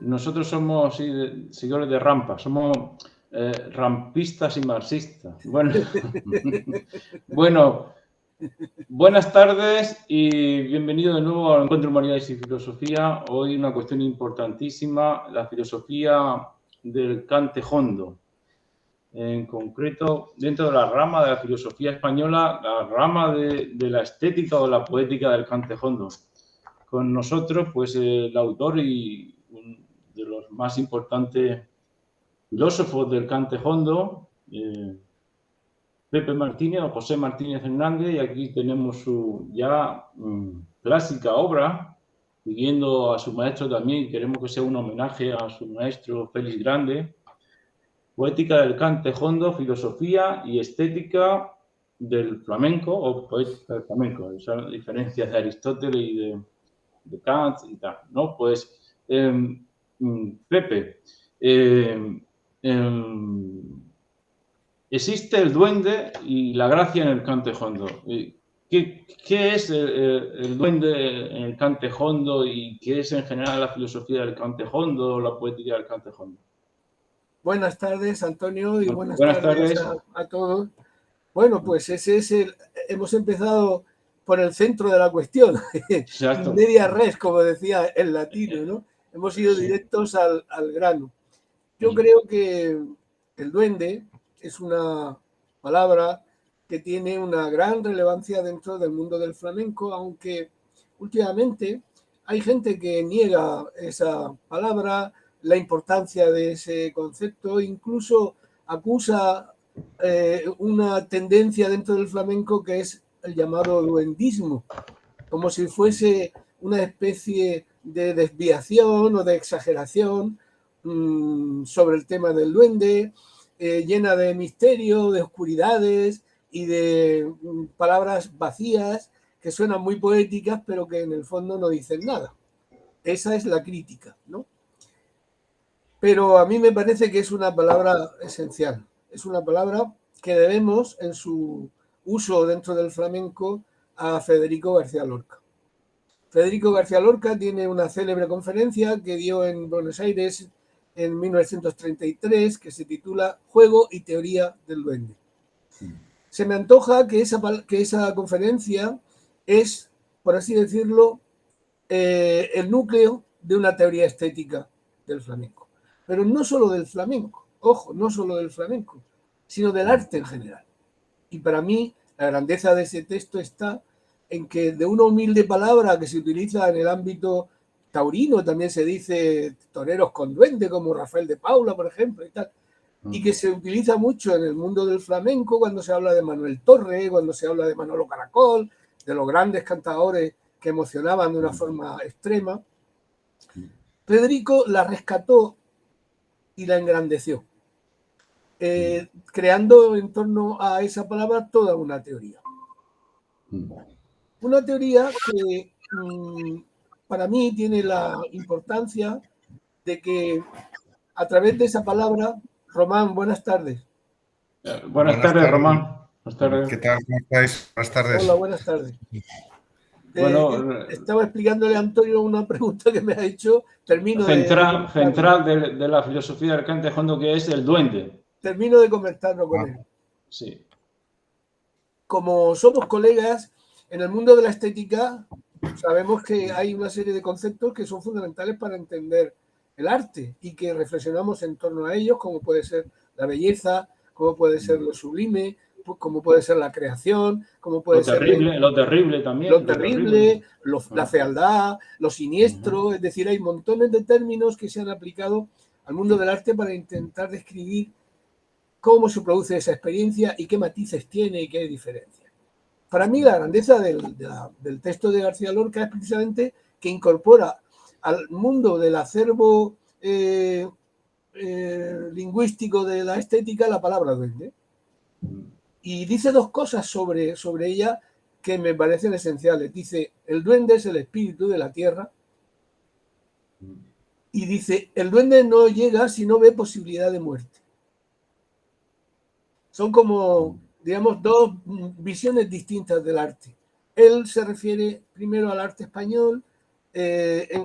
nosotros somos sí, seguidores de Rampa, somos rampistas y marxistas. Bueno, bueno, buenas tardes y bienvenido de nuevo al Encuentro Humanidades y Filosofía. Hoy una cuestión importantísima, la filosofía del Cante Jondo. En concreto, dentro de la rama de la filosofía española, la rama de la estética o la poética del Cante Jondo. Con nosotros, pues el autor y uno de los más importantes filósofos del Cante Jondo, Pepe Martínez o José Martínez Hernández, y aquí tenemos su ya clásica obra, siguiendo a su maestro también, queremos que sea un homenaje a su maestro Félix Grande, Poética del Cante Jondo, Filosofía y Estética del Flamenco, o Poética del Flamenco, esa diferencia de Aristóteles y de Kant y tal, ¿no? Pues, Pepe, existe el duende y la gracia en el Cante Jondo. ¿Qué es el duende en el Cante Jondo y qué es en general la filosofía del Cante Jondo o la poética del Cante Jondo? Buenas tardes, Antonio, y buenas Buenas tardes tardes. a todos. Bueno, pues ese es hemos empezado por el centro de la cuestión, in media res, como decía el latino, ¿no? Hemos ido directos al grano. Yo creo que el duende es una palabra que tiene una gran relevancia dentro del mundo del flamenco, aunque últimamente hay gente que niega esa palabra, la importancia de ese concepto, incluso acusa una tendencia dentro del flamenco que es el llamado duendismo, como si fuese una especie de desviación o de exageración sobre el tema del duende, llena de misterio, de oscuridades y de palabras vacías que suenan muy poéticas, pero que en el fondo no dicen nada. Esa es la crítica, ¿no? Pero a mí me parece que es una palabra esencial. Es una palabra que debemos, en su uso dentro del flamenco, a Federico García Lorca. Federico García Lorca tiene una célebre conferencia que dio en Buenos Aires en 1933 que se titula Juego y teoría del duende. Se me antoja que esa conferencia es, por así decirlo, el núcleo de una teoría estética del flamenco. Pero no solo del flamenco, ojo, no solo del flamenco, sino del arte en general. Y para mí la grandeza de ese texto está en que de una humilde palabra que se utiliza en el ámbito taurino, también se dice toreros con duende, como Rafael de Paula, por ejemplo, y tal, y que se utiliza mucho en el mundo del flamenco cuando se habla de Manuel Torre, cuando se habla de Manolo Caracol, de los grandes cantadores que emocionaban de una forma extrema. Federico la rescató y la engrandeció, creando en torno a esa palabra toda una teoría. Una teoría que para mí tiene la importancia de que a través de esa palabra, Román, buenas tardes. Buenas tardes, Román. Buenas tardes. ¿Qué tal? ¿Cómo estáis? Buenas tardes. Hola, buenas tardes. Bueno, estaba explicándole a Antonio una pregunta que me ha hecho. Central de la filosofía del Cante Jondo, que es el duende. Termino de comentarlo con él. Sí. Como somos colegas, en el mundo de la estética sabemos que hay una serie de conceptos que son fundamentales para entender el arte y que reflexionamos en torno a ellos, como puede ser la belleza, como puede ser lo sublime, como puede ser la creación, como puede ser lo terrible también. Lo terrible, la fealdad, lo siniestro, es decir, hay montones de términos que se han aplicado al mundo del arte para intentar describir cómo se produce esa experiencia y qué matices tiene y qué diferencias. Para mí la grandeza del texto de García Lorca es precisamente que incorpora al mundo del acervo lingüístico de la estética la palabra duende. Y dice dos cosas sobre ella que me parecen esenciales. Dice, el duende es el espíritu de la tierra. Y dice, el duende no llega si no ve posibilidad de muerte. Son como, digamos, dos visiones distintas del arte. Él se refiere primero al arte español,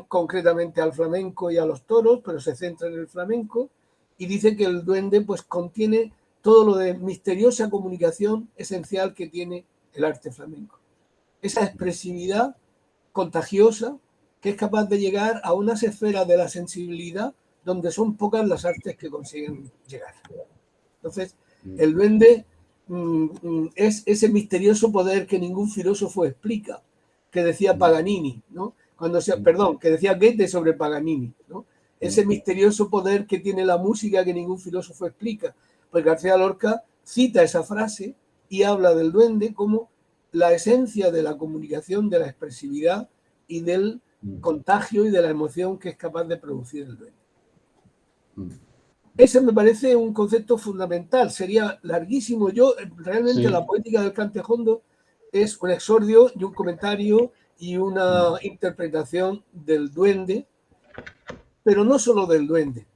concretamente al flamenco y a los toros, pero se centra en el flamenco, y dice que el duende pues contiene todo lo de misteriosa comunicación esencial que tiene el arte flamenco. Esa expresividad contagiosa que es capaz de llegar a unas esferas de la sensibilidad donde son pocas las artes que consiguen llegar. Entonces, el duende es ese misterioso poder que ningún filósofo explica, que decía Paganini, ¿no? Que decía Goethe sobre Paganini, ¿no? Ese misterioso poder que tiene la música que ningún filósofo explica. Pues García Lorca cita esa frase y habla del duende como la esencia de la comunicación, de la expresividad y del contagio y de la emoción que es capaz de producir el duende. Ese me parece un concepto fundamental, sería larguísimo. Yo, realmente, la poética del Cantejondo es un exordio y un comentario y una interpretación del duende, pero no solo del duende.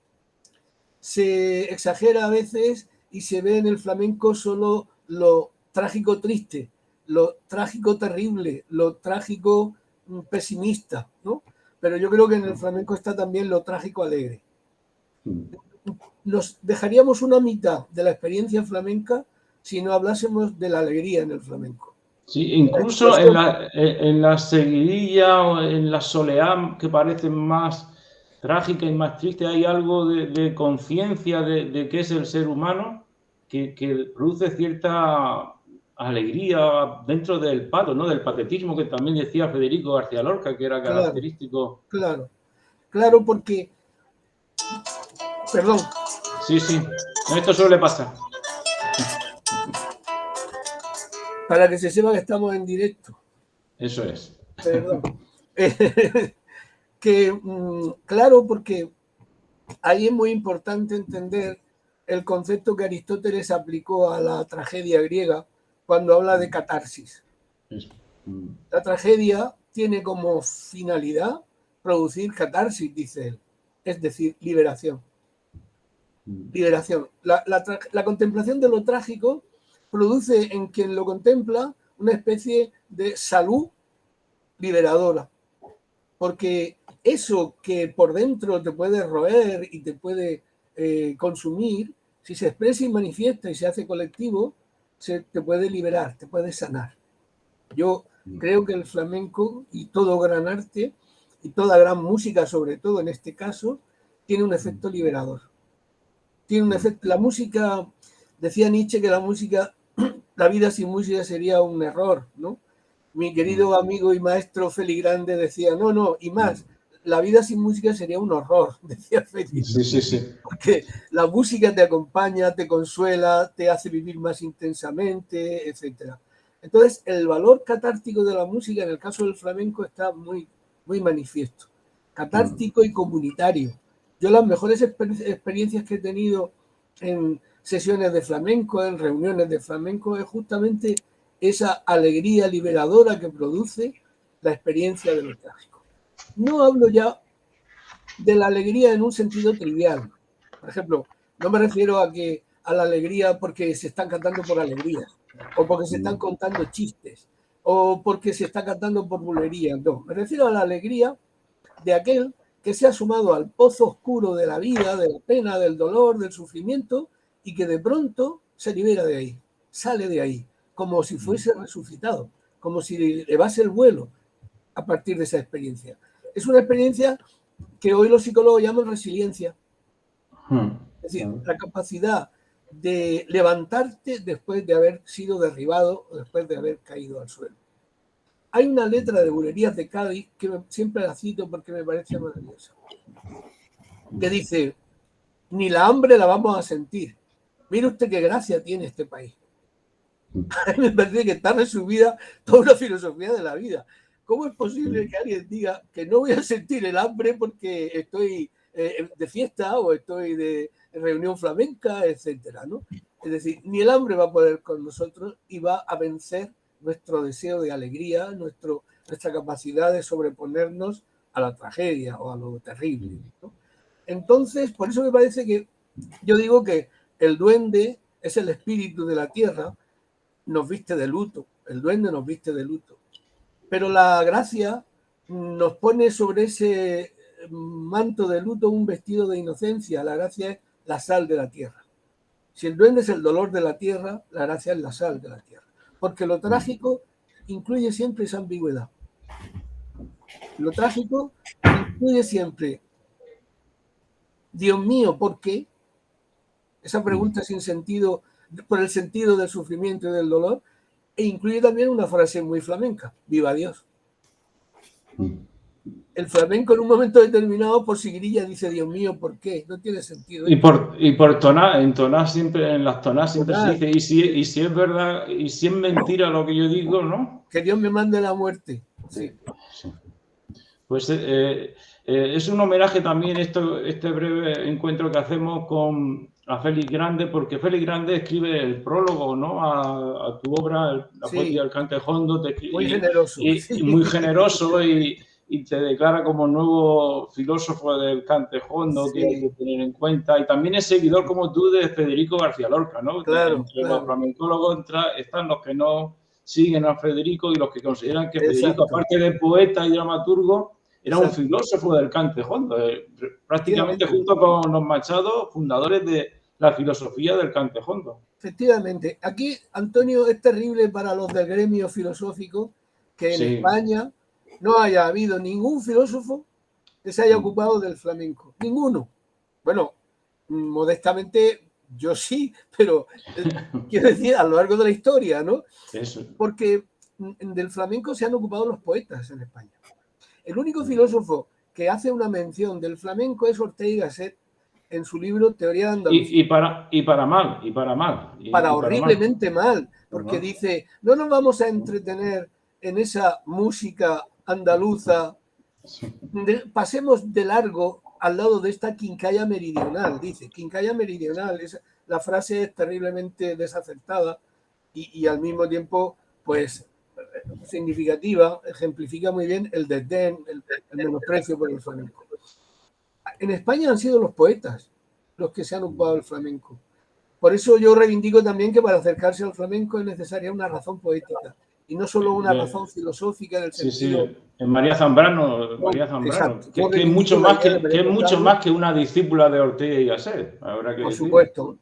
Se exagera a veces y se ve en el flamenco solo lo trágico triste, lo trágico terrible, lo trágico pesimista, ¿no? Pero yo creo que en el flamenco está también lo trágico alegre. Nos dejaríamos una mitad de la experiencia flamenca si no hablásemos de la alegría en el flamenco. Sí, incluso en la seguidilla o en la soleá que parecen más trágica y más triste, hay algo de conciencia de qué es el ser humano que produce cierta alegría dentro del pato, ¿no? Del patetismo que también decía Federico García Lorca, que era característico. Claro, porque... Perdón. Sí, esto suele pasar. Para que se sepa que estamos en directo. Eso es. Perdón. Claro, porque ahí es muy importante entender el concepto que Aristóteles aplicó a la tragedia griega cuando habla de catarsis. La tragedia tiene como finalidad producir catarsis, dice él, es decir, liberación. Liberación. La contemplación de lo trágico produce en quien lo contempla una especie de salud liberadora, porque eso que por dentro te puede roer y te puede consumir, si se expresa y manifiesta y se hace colectivo, te puede liberar, te puede sanar. Yo creo que el flamenco y todo gran arte y toda gran música, sobre todo en este caso, tiene un efecto liberador. Tiene un efecto. La música, decía Nietzsche que la vida sin música sería un error, ¿no? Mi querido amigo y maestro Félix Grande decía, no, y más, la vida sin música sería un horror, decía Félix. Sí. Porque la música te acompaña, te consuela, te hace vivir más intensamente, etc. Entonces, el valor catártico de la música, en el caso del flamenco, está muy, muy manifiesto. Catártico y comunitario. Yo las mejores experiencias que he tenido en sesiones de flamenco, en reuniones de flamenco, es justamente esa alegría liberadora que produce la experiencia de lo trágico. No hablo ya de la alegría en un sentido trivial. Por ejemplo, no me refiero a la alegría porque se están cantando por alegría, o porque se están contando chistes, o porque se está cantando por bulería. No, me refiero a la alegría de aquel que se ha sumado al pozo oscuro de la vida, de la pena, del dolor, del sufrimiento, y que de pronto se libera de ahí, sale de ahí, como si fuese resucitado, como si elevase el vuelo a partir de esa experiencia. Es una experiencia que hoy los psicólogos llaman resiliencia. Es decir, la capacidad de levantarte después de haber sido derribado o después de haber caído al suelo. Hay una letra de Bulerías de Cádiz que siempre la cito porque me parece maravillosa, que dice, ni la hambre la vamos a sentir. Mire usted qué gracia tiene este país. A mí me parece que está resumida toda una filosofía de la vida. ¿Cómo es posible que alguien diga que no voy a sentir el hambre porque estoy de fiesta o estoy de reunión flamenca, etcétera, ¿no? Es decir, ni el hambre va a poder con nosotros y va a vencer nuestro deseo de alegría, nuestra capacidad de sobreponernos a la tragedia o a lo terrible, ¿no? Entonces, por eso me parece que yo digo que el duende es el espíritu de la tierra, nos viste de luto, el duende nos viste de luto. Pero la gracia nos pone sobre ese manto de luto un vestido de inocencia. La gracia es la sal de la tierra. Si el duende es el dolor de la tierra, la gracia es la sal de la tierra. Porque lo trágico incluye siempre esa ambigüedad. Lo trágico incluye siempre, Dios mío, ¿por qué? Esa pregunta sin sentido, por el sentido del sufrimiento y del dolor, e incluye también una frase muy flamenca, viva Dios. El flamenco en un momento determinado por sigrilla dice, Dios mío, ¿por qué? No tiene sentido. Y por tonar, entonar siempre, en las tonadas siempre se dice, y si es verdad, y si es mentira lo que yo digo, ¿no? Que Dios me mande la muerte. Sí. Sí. Pues es un homenaje también este breve encuentro que hacemos a Félix Grande, porque Félix Grande escribe el prólogo, ¿no? a tu obra, la poesía del Cante Jondo. Muy generoso. Y muy generoso y te declara como nuevo filósofo del Cante Jondo, que hay que tener en cuenta. Y también es seguidor, como tú, de Federico García Lorca, ¿no? Claro, Entre los flamencólogos están los que no siguen a Federico y los que consideran que Federico, aparte de poeta y dramaturgo, era un filósofo del Cante Jondo, prácticamente junto con los Machado, fundadores de la filosofía del Cante Jondo. Efectivamente. Aquí, Antonio, es terrible para los del gremio filosófico que en España no haya habido ningún filósofo que se haya ocupado del flamenco. Ninguno. Bueno, modestamente yo sí, pero quiero decir, a lo largo de la historia, ¿no? Eso. Porque del flamenco se han ocupado los poetas en España. El único filósofo que hace una mención del flamenco es Ortega y Gasset en su libro Teoría de Andalucía. Y para mal. Para horriblemente mal, porque dice, no nos vamos a entretener en esa música andaluza, pasemos de largo al lado de esta quincalla meridional, dice, quincalla meridional, la frase es terriblemente desacertada y al mismo tiempo, pues, significativa, ejemplifica muy bien el desdén, el menosprecio por el flamenco. En España han sido los poetas los que se han ocupado del flamenco. Por eso yo reivindico también que para acercarse al flamenco es necesaria una razón poética y no solo una razón filosófica en el sentido... Sí. En María Zambrano, que es mucho más que una discípula de Ortega y Gasset.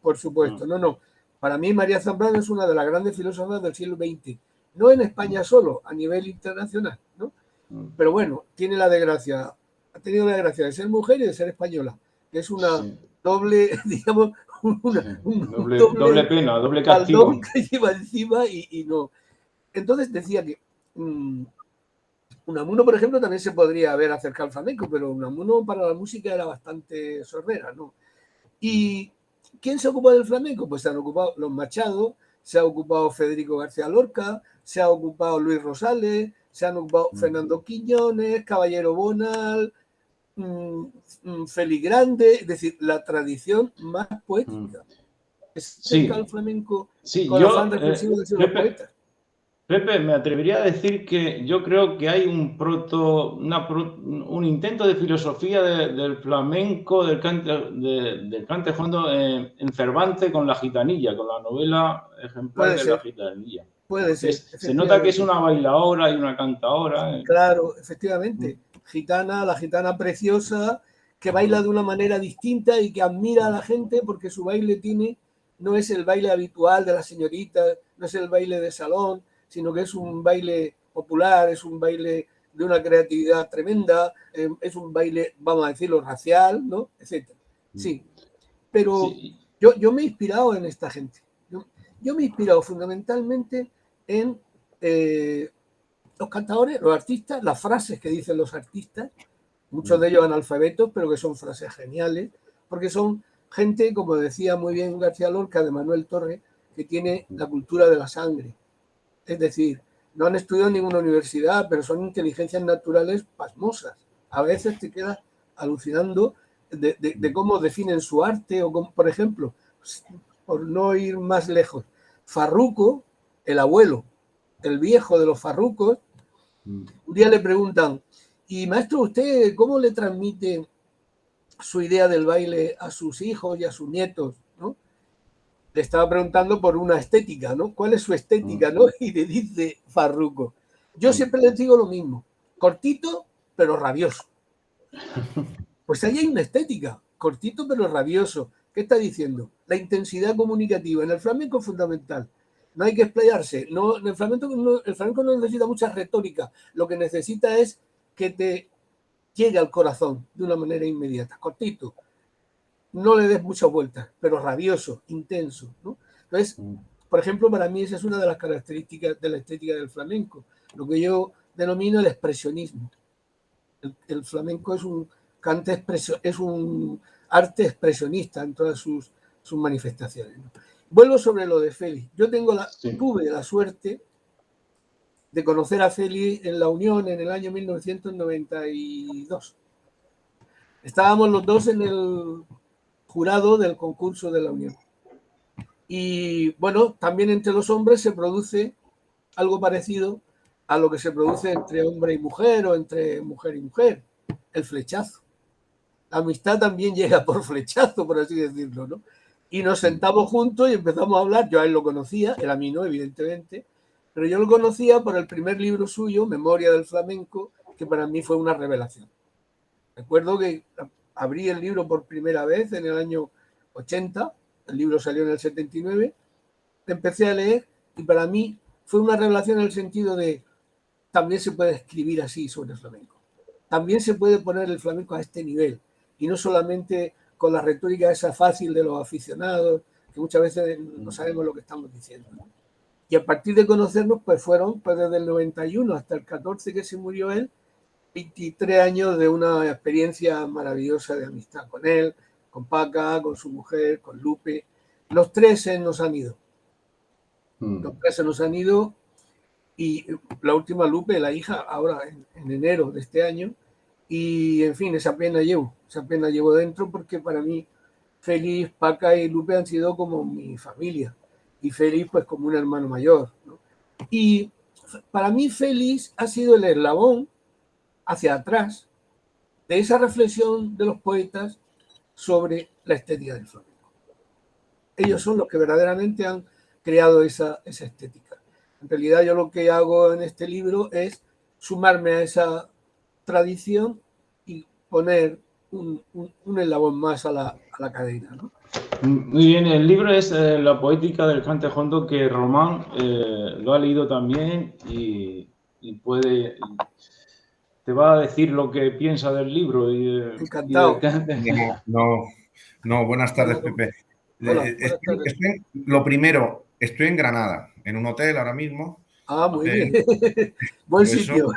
Por supuesto. No. Para mí María Zambrano es una de las grandes filósofas del siglo XX. No en España solo, a nivel internacional, ¿no? Pero bueno, ha tenido la desgracia de ser mujer y de ser española, que es una doble, digamos, doble pena, doble castigo que lleva encima y no. Entonces decía que Unamuno, por ejemplo, también se podría haber acercado al flamenco, pero Unamuno para la música era bastante sordera, ¿no? ¿Y quién se ocupó del flamenco? Pues se han ocupado los Machado, se ha ocupado Federico García Lorca, se ha ocupado Luis Rosales, se han ocupado Fernando Quiñones, Caballero Bonal, Félix Grande, es decir, la tradición más poética. Es cerca al flamenco con el afán reflexivo de los poetas. Pepe, me atrevería a decir que yo creo que hay un intento de filosofía del flamenco, del cante jondo en Cervantes con La Gitanilla, con la novela ejemplar de La Gitanilla. Puede ser. Se nota que es una bailaora y una cantaora. Claro, efectivamente. La gitana preciosa, que baila de una manera distinta y que admira a la gente porque su baile no es el baile habitual de las señoritas, no es el baile de salón, sino que es un baile popular, es un baile de una creatividad tremenda, es un baile, vamos a decirlo, racial, ¿no? Etcétera. Sí, pero yo me he inspirado en esta gente. Yo me he inspirado fundamentalmente en los cantadores, los artistas, las frases que dicen los artistas, muchos de ellos analfabetos, pero que son frases geniales, porque son gente, como decía muy bien García Lorca de Manuel Torre, que tiene la cultura de la sangre. Es decir, no han estudiado en ninguna universidad, pero son inteligencias naturales pasmosas. A veces te quedas alucinando de cómo definen su arte, o como, por ejemplo, por no ir más lejos, Farruco, el abuelo, el viejo de los farrucos, un día le preguntan, y maestro, ¿usted cómo le transmite su idea del baile a sus hijos y a sus nietos? ¿No? Le estaba preguntando por una estética, ¿no? ¿Cuál es su estética, no? Y le dice Farruco, yo siempre les digo lo mismo, cortito pero rabioso. Pues ahí hay una estética, cortito pero rabioso. ¿Qué está diciendo? La intensidad comunicativa en el flamenco es fundamental. No hay que explayarse. No, el flamenco no necesita mucha retórica. Lo que necesita es que te llegue al corazón de una manera inmediata, cortito. No le des muchas vueltas, pero rabioso, intenso, ¿no? Entonces, por ejemplo, para mí esa es una de las características de la estética del flamenco, lo que yo denomino el expresionismo. El flamenco es un arte expresionista en todas sus manifestaciones, ¿no? Vuelvo sobre lo de Félix. Yo tuve la suerte de conocer a Félix en La Unión en el año 1992. Estábamos los dos en el jurado del concurso de La Unión. Y bueno, también entre los hombres se produce algo parecido a lo que se produce entre hombre y mujer o entre mujer y mujer, el flechazo. La amistad también llega por flechazo, por así decirlo, ¿no? Y nos sentamos juntos y empezamos a hablar. Yo a él lo conocía, él a mí no, evidentemente, pero yo lo conocía por el primer libro suyo, Memoria del Flamenco, que para mí fue una revelación. Recuerdo que abrí el libro por primera vez en el año 80, el libro salió en el 79, empecé a leer y para mí fue una revelación en el sentido de también se puede escribir así sobre el flamenco. También se puede poner el flamenco a este nivel y no solamente con la retórica esa fácil de los aficionados, que muchas veces no sabemos lo que estamos diciendo, ¿no? Y a partir de conocernos, pues fueron desde el 91 hasta el 14 que se murió él, 23 años de una experiencia maravillosa de amistad con él, con Paca, con su mujer, con Lupe. Los tres se nos han ido. Los tres se nos han ido y la última Lupe, la hija, ahora en enero de este año. Y en fin, esa pena llevo dentro porque para mí Félix, Paca y Lupe han sido como mi familia y Félix pues como un hermano mayor, ¿no? Y para mí Félix ha sido el eslabón hacia atrás de esa reflexión de los poetas sobre la estética del flamenco. Ellos son los que verdaderamente han creado esa estética. En realidad yo lo que hago en este libro es sumarme a esa tradición y poner un eslabón más a la cadena, ¿no? Muy bien, el libro es La poética del cante jondo, que Román lo ha leído también y te va a decir lo que piensa del libro. Encantado. No, buenas tardes, Pepe. Hola, lo primero, estoy en Granada, en un hotel ahora mismo. Ah, muy bien. Buen sitio.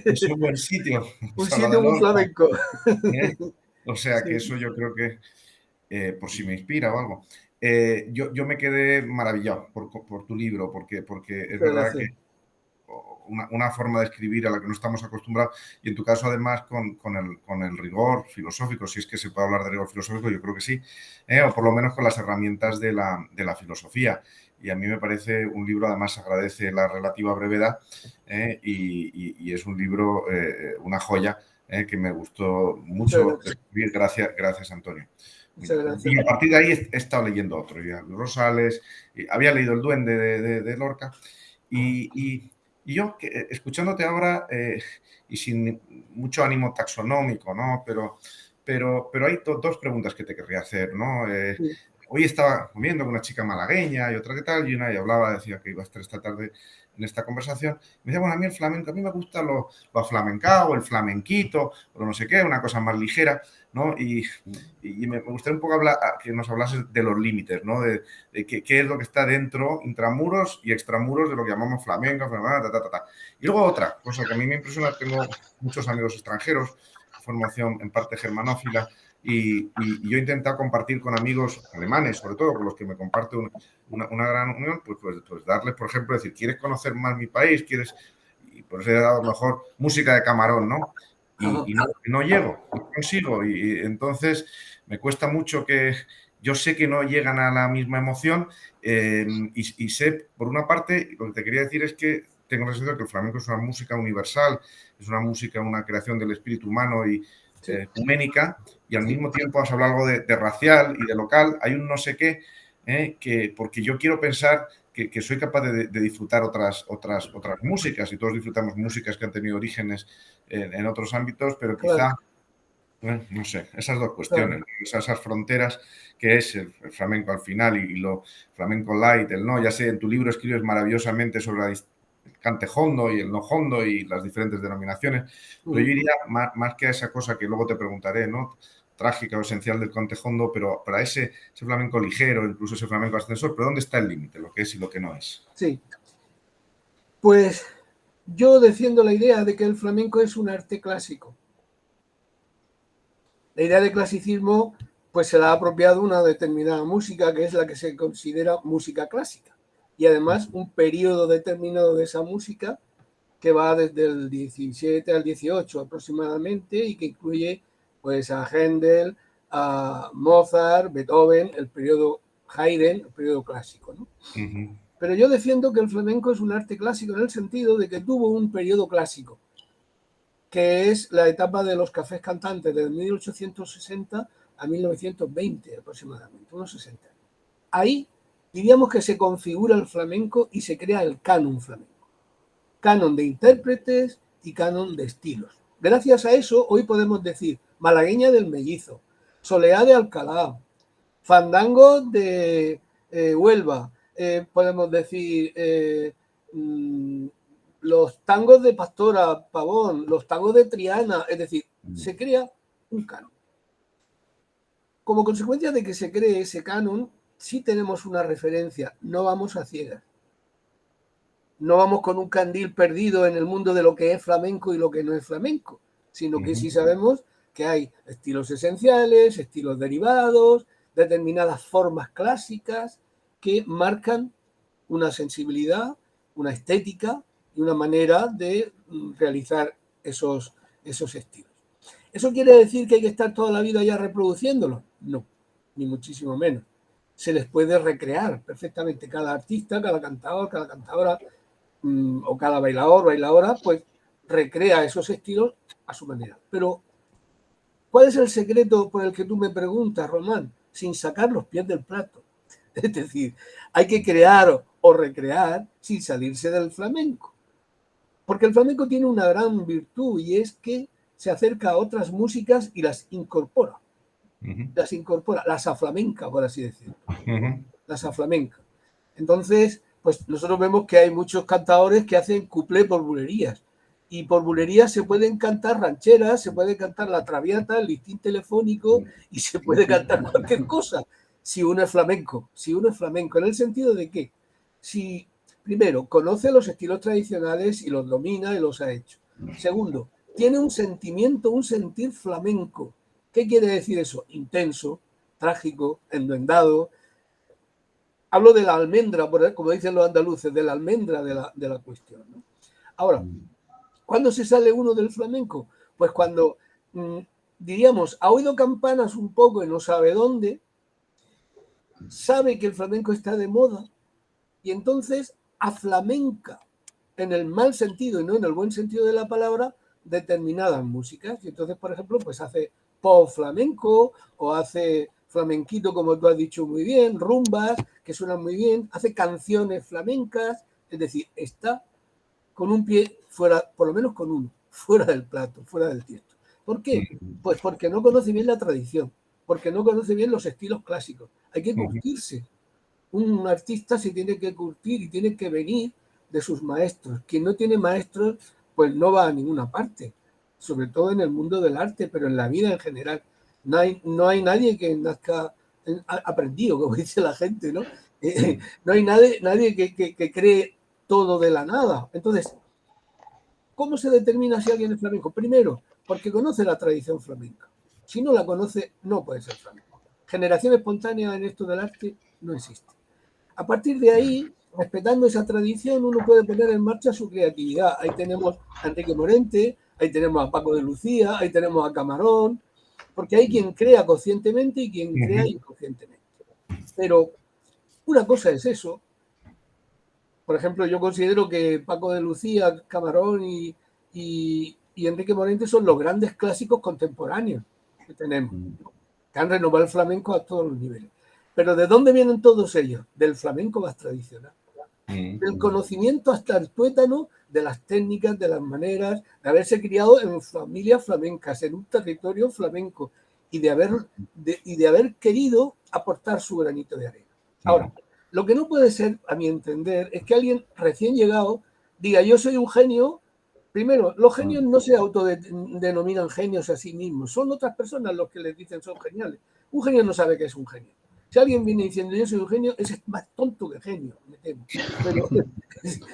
Es un buen sitio. Un sitio muy flamenco. O sea, que eso yo creo que, por si me inspira o algo. Yo me quedé maravillado por tu libro, porque es verdad que una forma de escribir a la que no estamos acostumbrados y en tu caso además con el rigor filosófico, si es que se puede hablar de rigor filosófico, yo creo que sí, o por lo menos con las herramientas de la filosofía. Y a mí me parece un libro, además agradece la relativa brevedad y es un libro, una joya que me gustó mucho escribir. Gracias, Antonio. Y a partir de ahí he estado leyendo otro, ya Rosales, había leído El Duende de Lorca y yo, escuchándote ahora y sin mucho ánimo taxonómico, ¿no? Pero hay dos preguntas que te querría hacer, ¿no? Hoy estaba comiendo con una chica malagueña y otra que tal, y una y hablaba, decía que iba a estar esta tarde en esta conversación. Me decía, bueno, a mí el flamenco, a mí me gusta lo aflamencado, el flamenquito, o no sé qué, una cosa más ligera, ¿no? Y me gustaría un poco que nos hablases de los límites, ¿no? De qué es lo que está dentro, intramuros y extramuros de lo que llamamos flamenco, Y luego otra cosa que a mí me impresiona, tengo muchos amigos extranjeros, formación en parte germanófila, y yo he intentado compartir con amigos alemanes, sobre todo con los que me comparto una gran unión, pues darles, por ejemplo, decir, ¿quieres conocer más mi país? Y por eso he dado mejor música de Camarón, ¿no? Y no llego, no consigo. Y entonces me cuesta mucho yo sé que no llegan a la misma emoción y sé, por una parte, lo que te quería decir es que tengo la sensación de que el flamenco es una música universal, es una música, una creación del espíritu humano y ecuménica, y al mismo tiempo has hablado algo de racial y de local, hay un no sé qué, porque yo quiero pensar que soy capaz de disfrutar otras músicas, y todos disfrutamos músicas que han tenido orígenes en otros ámbitos, pero quizá, no sé, esas dos cuestiones, esas fronteras que es el flamenco al final y lo flamenco light, el no, ya sé, en tu libro escribes maravillosamente sobre el cante hondo y el no hondo y las diferentes denominaciones, pero yo iría más que a esa cosa que luego te preguntaré, ¿no? Trágica o esencial del cante hondo, pero para ese flamenco ligero, incluso ese flamenco ascensor, pero ¿dónde está el límite? Lo que es y lo que no es. Sí. Pues yo defiendo la idea de que el flamenco es un arte clásico. La idea de clasicismo pues se la ha apropiado una determinada música, que es la que se considera música clásica. Y además un periodo determinado de esa música que va desde el 17 al 18 aproximadamente y que incluye pues a Händel, a Mozart, Beethoven, el periodo Haydn, el periodo clásico, ¿no? Pero yo defiendo que el flamenco es un arte clásico en el sentido de que tuvo un periodo clásico, que es la etapa de los cafés cantantes de 1860 a 1920 aproximadamente, unos 60. Ahí diríamos que se configura el flamenco y se crea el canon flamenco. Canon de intérpretes y canon de estilos. Gracias a eso, hoy podemos decir Malagueña del Mellizo, Soleá de Alcalá, Fandango de Huelva, podemos decir los tangos de Pastora Pavón, los tangos de Triana, es decir, se crea un canon. Como consecuencia de que se cree ese canon, sí tenemos una referencia, no vamos a ciegas. No vamos con un candil perdido en el mundo de lo que es flamenco y lo que no es flamenco, sino que sí sabemos que hay estilos esenciales, estilos derivados, determinadas formas clásicas que marcan una sensibilidad, una estética y una manera de realizar esos estilos. ¿Eso quiere decir que hay que estar toda la vida ya reproduciéndolos? No, ni muchísimo menos. Se les puede recrear perfectamente cada artista, cada cantador, cada cantadora o cada bailador, bailadora, pues recrea esos estilos a su manera. Pero, ¿cuál es el secreto por el que tú me preguntas, Román? Sin sacar los pies del plato. Es decir, hay que crear o recrear sin salirse del flamenco. Porque el flamenco tiene una gran virtud y es que se acerca a otras músicas y las incorpora. Las incorpora, las aflamenca, por así decirlo. Las aflamenca. Entonces, pues nosotros vemos que hay muchos cantadores que hacen cuplé por bulerías. Y por bulerías se pueden cantar rancheras, se puede cantar la traviata, el listín telefónico y se puede cantar cualquier cosa. Si uno es flamenco, en el sentido de que si, primero, conoce los estilos tradicionales y los domina y los ha hecho. Segundo, tiene un sentimiento, un sentir flamenco. ¿Qué quiere decir eso? Intenso, trágico, enduendado. Hablo de la almendra, como dicen los andaluces, de la almendra de la cuestión, ¿no? Ahora, ¿cuándo se sale uno del flamenco? Pues cuando, diríamos, ha oído campanas un poco y no sabe dónde, sabe que el flamenco está de moda y entonces aflamenca en el mal sentido y no en el buen sentido de la palabra determinadas músicas. Y entonces, por ejemplo, pues hace pop flamenco o hace flamenquito, como tú has dicho muy bien, rumbas que suenan muy bien, hace canciones flamencas, es decir, está con un pie fuera, por lo menos con uno, fuera del plato, fuera del tiesto. ¿Por qué? Pues porque no conoce bien la tradición, porque no conoce bien los estilos clásicos. Hay que curtirse. Un artista se tiene que curtir y tiene que venir de sus maestros. Quien no tiene maestros, pues no va a ninguna parte, sobre todo en el mundo del arte, pero en la vida en general. No hay nadie que nazca aprendido, como dice la gente, ¿no? No hay nadie que cree todo de la nada. Entonces, ¿cómo se determina si alguien es flamenco? Primero, porque conoce la tradición flamenca. Si no la conoce, no puede ser flamenco. Generación espontánea en esto del arte no existe. A partir de ahí, respetando esa tradición, uno puede poner en marcha su creatividad. Ahí tenemos a Enrique Morente, ahí tenemos a Paco de Lucía, ahí tenemos a Camarón, porque hay quien crea conscientemente y quien crea inconscientemente. Pero una cosa es eso. Por ejemplo, yo considero que Paco de Lucía, Camarón y Enrique Morente son los grandes clásicos contemporáneos que tenemos, que han renovado el flamenco a todos los niveles. Pero ¿de dónde vienen todos ellos? Del flamenco más tradicional. Del conocimiento hasta el tuétano de las técnicas, de las maneras, de haberse criado en familias flamencas, en un territorio flamenco y de haber querido aportar su granito de arena. Ahora, lo que no puede ser, a mi entender, es que alguien recién llegado diga, yo soy un genio. Primero, los genios no se autodenominan genios a sí mismos, son otras personas los que les dicen son geniales. Un genio no sabe qué es un genio. Si alguien viene diciendo yo soy un genio, ese es más tonto que genio, me temo. Pero,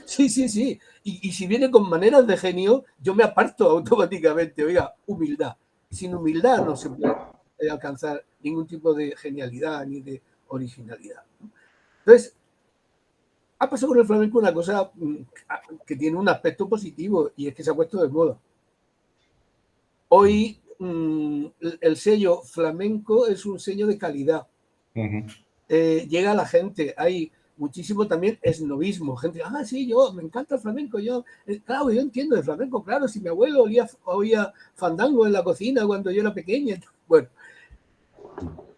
sí. Y si viene con maneras de genio, yo me aparto automáticamente. Oiga, humildad. Sin humildad no se puede alcanzar ningún tipo de genialidad ni de originalidad. Entonces, ha pasado con el flamenco una cosa que tiene un aspecto positivo y es que se ha puesto de moda. Hoy el sello flamenco es un sello de calidad. Llega a la gente, hay muchísimo también esnovismo, gente, sí, yo me encanta el flamenco, claro, yo entiendo el flamenco, claro, si mi abuelo oía fandango en la cocina cuando yo era pequeña. Bueno,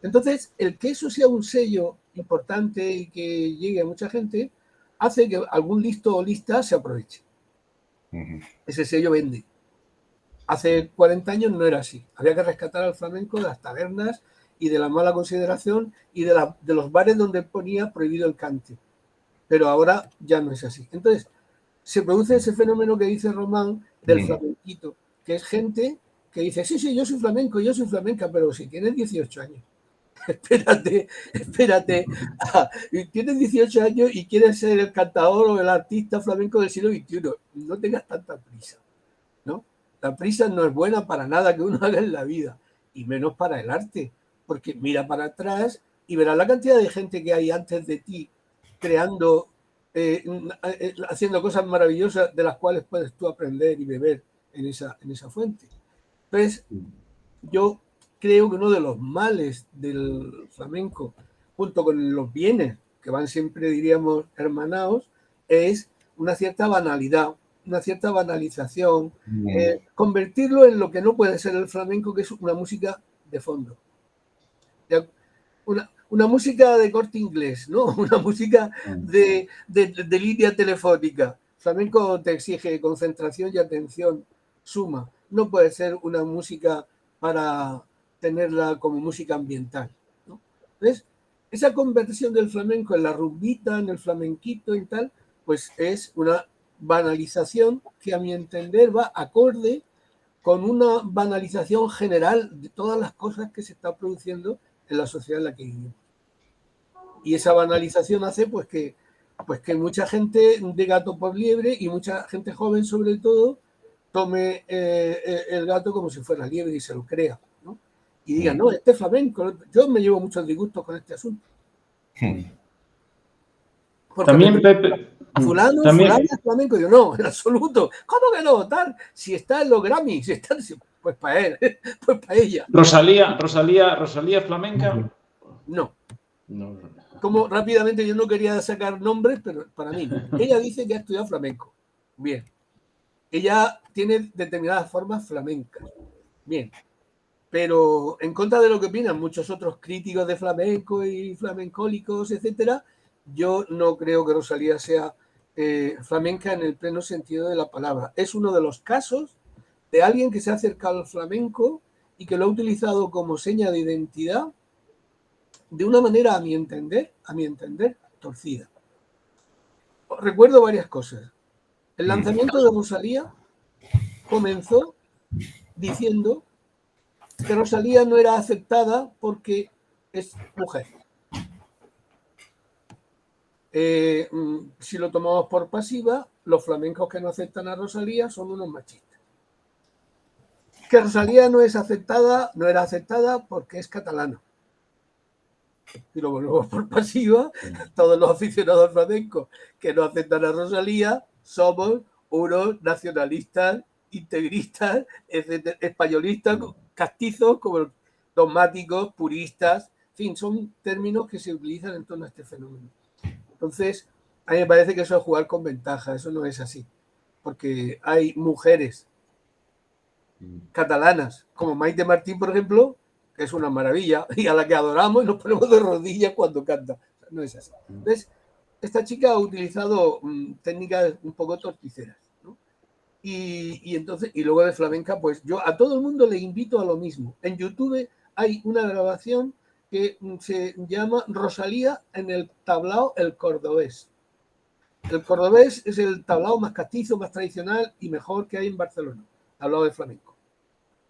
entonces el que eso sea un sello importante y que llegue a mucha gente hace que algún listo o lista se aproveche. Ese sello vende. Hace 40 años no era así. Había que rescatar al flamenco de las tabernas y de la mala consideración y de los bares donde ponía prohibido el cante. Pero ahora ya no es así. Entonces, se produce ese fenómeno que dice Román del flamenquito, que es gente que dice, sí, yo soy flamenco, yo soy flamenca, pero si tienes 18 años. Espérate. Tienes 18 años y quieres ser el cantador o el artista flamenco del siglo XXI. No tengas tanta prisa, ¿no? La prisa no es buena para nada que uno haga en la vida, y menos para el arte, porque mira para atrás y verás la cantidad de gente que hay antes de ti creando, haciendo cosas maravillosas de las cuales puedes tú aprender y beber en esa fuente. Entonces, yo creo que uno de los males del flamenco, junto con los bienes que van siempre, diríamos, hermanados, es una cierta banalidad, una cierta banalización, convertirlo en lo que no puede ser el flamenco, que es una música de fondo. Una música de corte inglés, ¿no? Una música de línea telefónica. Flamenco te exige concentración y atención suma. No puede ser una música para tenerla como música ambiental, ¿no? Entonces, esa conversión del flamenco en la rumbita, en el flamenquito y tal, pues es una banalización que a mi entender va acorde con una banalización general de todas las cosas que se están produciendo en la sociedad en la que vivimos. Y esa banalización hace pues que mucha gente de gato por liebre y mucha gente joven sobre todo tome el gato como si fuera liebre y se lo crea, ¿no? Y diga, no, este es flamenco. Yo me llevo muchos disgustos con este asunto. Porque también, Pepe, fulano es flamenco. Yo no, en absoluto. ¿Cómo que no? Tal, si está en los Grammy, pues para él, pues para ella. Rosalía flamenca. No. Como rápidamente, yo no quería sacar nombres, pero para mí no. Ella dice que ha estudiado flamenco. Bien. Ella tiene determinadas formas flamencas. Bien. Pero en contra de lo que opinan muchos otros críticos de flamenco y flamencólicos, etcétera, yo no creo que Rosalía sea flamenca en el pleno sentido de la palabra. Es uno de los casos de alguien que se ha acercado al flamenco y que lo ha utilizado como seña de identidad de una manera, a mi entender, torcida. Recuerdo varias cosas. El lanzamiento de Rosalía comenzó diciendo que Rosalía no era aceptada porque es mujer. Si lo tomamos por pasiva, los flamencos que no aceptan a Rosalía son unos machistas. Que Rosalía no era aceptada porque es catalana. Si lo volvemos por pasiva, todos los aficionados flamencos que no aceptan a Rosalía somos unos nacionalistas, integristas, españolistas, castizos, como dogmáticos, puristas, en fin, son términos que se utilizan en torno a este fenómeno. Entonces, a mí me parece que eso es jugar con ventaja, eso no es así, porque hay mujeres catalanas, como Maite Martín, por ejemplo, que es una maravilla, y a la que adoramos y nos ponemos de rodillas cuando canta. No es así. Entonces, esta chica ha utilizado técnicas un poco torticeras, ¿no? Y entonces, y luego de flamenca, pues yo a todo el mundo le invito a lo mismo. En YouTube hay una grabación que se llama Rosalía en el tablao El Cordobés. El cordobés es el tablao más castizo, más tradicional y mejor que hay en Barcelona, tablao de flamenco.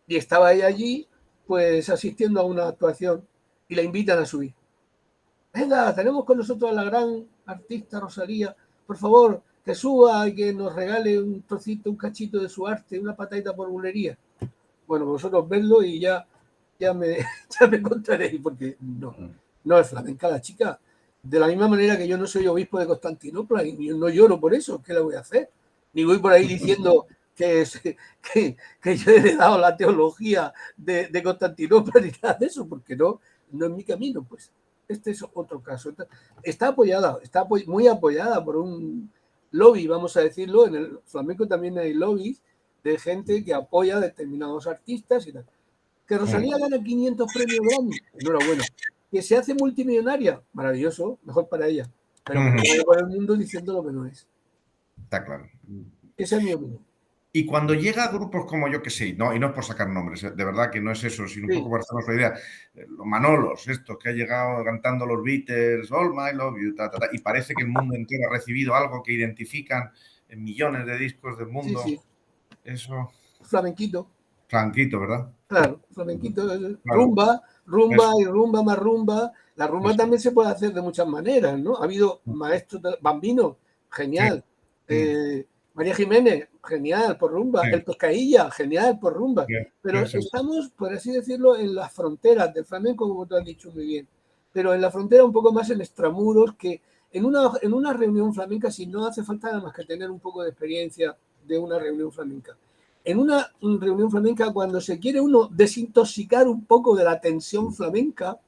Y estaba ella allí, pues asistiendo a una actuación y la invitan a subir. Venga, tenemos con nosotros a la gran artista Rosalía, por favor, que suba y que nos regale un trocito, un cachito de su arte, una patadita por bulería. Bueno, vosotros vedlo y ya me contaréis, porque no es flamenca la chica. De la misma manera que yo no soy obispo de Constantinopla y no lloro por eso, ¿qué le voy a hacer? Ni voy por ahí diciendo que yo he heredado la teología de Constantinopla ni nada de eso, porque no es mi camino, pues. Este es otro caso. Está muy apoyada por un lobby, vamos a decirlo. En el flamenco también hay lobbies de gente que apoya a determinados artistas y tal. Que Rosalía gana 500 premios Grammy, enhorabuena. Que se hace multimillonaria, maravilloso, mejor para ella. Pero que no vaya por el mundo diciendo lo que no es. Está claro. Esa es mi opinión. Y cuando llega a grupos como yo que sé, no, y no es por sacar nombres, de verdad que no es eso, sino un poco para hacernos la idea, los Manolos, estos que ha llegado cantando los Beatles, All My Love You, y parece que el mundo entero ha recibido algo que identifican en millones de discos del mundo. Sí. Eso. Flamenquito. Flamenquito, ¿verdad? Claro, flamenquito. Claro. Rumba eso. Y rumba más rumba. La rumba eso. También se puede hacer de muchas maneras, ¿no? Ha habido maestros, Bambino, genial. Sí. María Jiménez, genial, por rumba. Sí. El Pescailla, genial, por rumba. Sí. Pero estamos, por así decirlo, en las fronteras del flamenco, como tú has dicho muy bien. Pero en la frontera un poco más en extramuros, que en una reunión flamenca, si no hace falta nada más que tener un poco de experiencia de una reunión flamenca. En una reunión flamenca, cuando se quiere uno desintoxicar un poco de la tensión flamenca,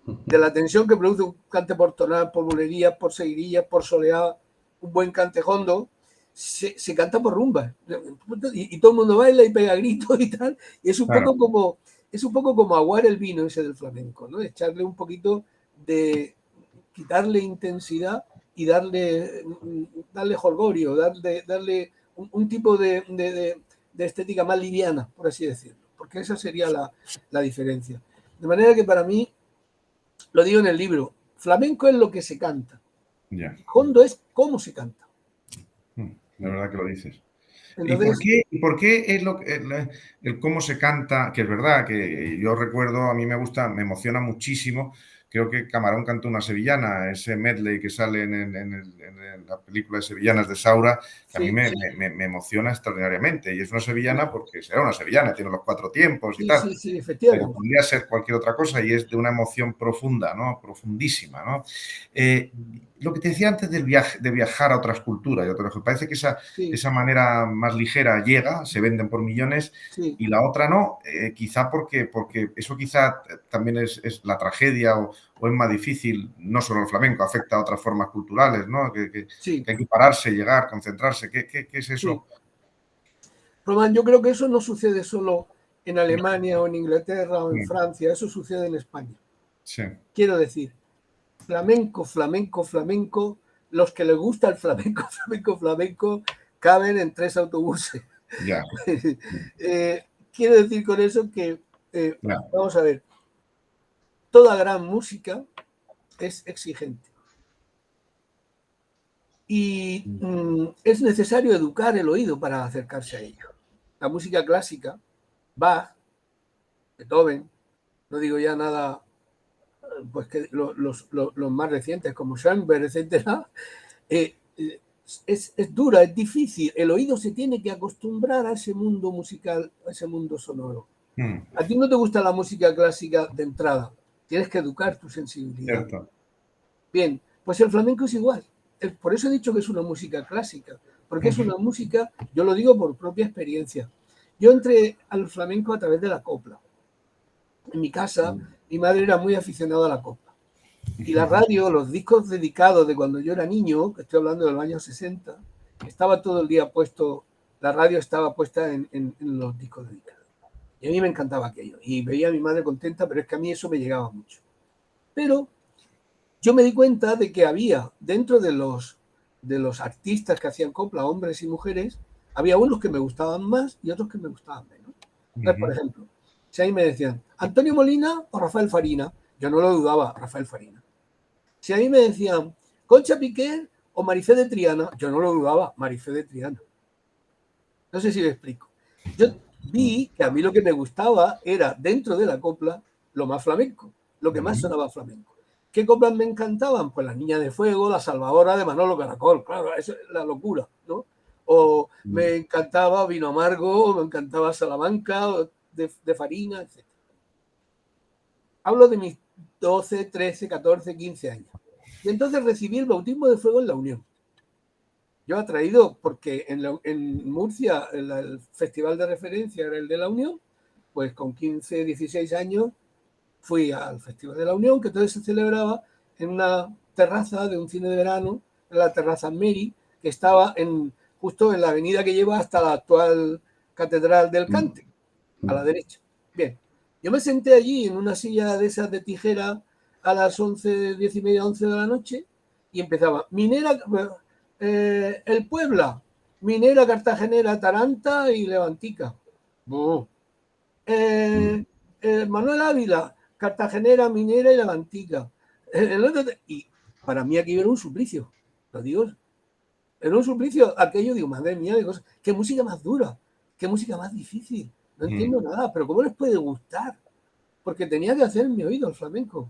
de la tensión que produce un cante por tonal, por bulería, por seguirillas, por soleá, un buen cante hondo, se canta por rumba. Y todo el mundo baila y pega gritos y tal. Y es un poco como aguar el vino ese del flamenco, ¿no? Echarle un poquito de... quitarle intensidad y darle jolgorio, darle un tipo de estética más liviana, por así decirlo, porque esa sería la diferencia. De manera que para mí, lo digo en el libro, flamenco es lo que se canta, hondo es cómo se canta. La verdad que lo dices. Entonces, ¿Y por qué es el cómo se canta? Que es verdad, que yo recuerdo, a mí me gusta, me emociona muchísimo. Creo que Camarón cantó una sevillana, ese medley que sale en la película de Sevillanas de Saura, que a mí me emociona extraordinariamente. Y es una sevillana porque será una sevillana, tiene los 4 tiempos y tal. Sí, efectivamente. Pero podría ser cualquier otra cosa y es de una emoción profunda, ¿no? Profundísima, ¿no? Lo que te decía antes de viajar a otras culturas, parece que esa manera más ligera llega, se venden por millones y la otra no, quizá porque eso quizá también es la tragedia o es más difícil, no solo el flamenco, afecta a otras formas culturales, ¿no? Que hay que pararse, llegar, concentrarse. ¿Qué es eso? Román, yo creo que eso no sucede solo en Alemania o en Inglaterra o en Francia, eso sucede en España. Sí. Quiero decir, flamenco, los que les gusta el flamenco, caben en 3 autobuses. Ya. Quiero decir con eso que, vamos a ver, toda gran música es exigente. Y es necesario educar el oído para acercarse a ello. La música clásica, Bach, Beethoven, no digo ya nada, pues que los más recientes como Schoenberg, etcétera, es dura, es difícil. El oído se tiene que acostumbrar a ese mundo musical, a ese mundo sonoro. A ti no te gusta la música clásica de entrada, tienes que educar tu sensibilidad. Cierto. Bien, pues el flamenco es igual. Por eso he dicho que es una música clásica, porque es una música, yo lo digo por propia experiencia. Yo entré al flamenco a través de la copla. En mi casa, mi madre era muy aficionada a la copla. Y la radio, los discos dedicados de cuando yo era niño, que estoy hablando de los años 60, estaba todo el día puesto, la radio estaba puesta en los discos dedicados. Y a mí me encantaba aquello. Y veía a mi madre contenta, pero es que a mí eso me llegaba mucho. Pero yo me di cuenta de que había, dentro de los artistas que hacían copla, hombres y mujeres, había unos que me gustaban más y otros que me gustaban menos. Entonces, por ejemplo, si ahí me decían Antonio Molina o Rafael Farina, yo no lo dudaba, Rafael Farina. Si a mí me decían Concha Piquer o Marifé de Triana, yo no lo dudaba, Marifé de Triana. No sé si me explico. Yo vi que a mí lo que me gustaba era, dentro de la copla, lo más flamenco, lo que más sonaba flamenco. ¿Qué coplas me encantaban? Pues La Niña de Fuego, La Salvadora de Manolo Caracol, claro, eso es la locura, ¿no? O me encantaba Vino Amargo, o me encantaba Salamanca, de Farina, etc. Hablo de mis 12, 13, 14, 15 años. Y entonces recibí el bautismo de fuego en la Unión. Yo atraído porque en Murcia el festival de referencia era el de la Unión, pues con 15, 16 años fui al Festival de la Unión, que entonces se celebraba en una terraza de un cine de verano, en la terraza Meri, que estaba justo en la avenida que lleva hasta la actual Catedral del Cante, a la derecha. Bien, yo me senté allí en una silla de esas de tijera a las 11, 10 y media, 11 de la noche y empezaba Minera, el Puebla, Minera, Cartagenera, Taranta y Levantica. Manuel Ávila, Cartagenera, Minera y Levantica. Y para mí aquí era un suplicio, lo digo. Era un suplicio aquello, digo, madre mía, de cosas. Qué música más dura, qué música más difícil. No entiendo nada, pero ¿cómo les puede gustar? Porque tenía que hacer mi oído el flamenco.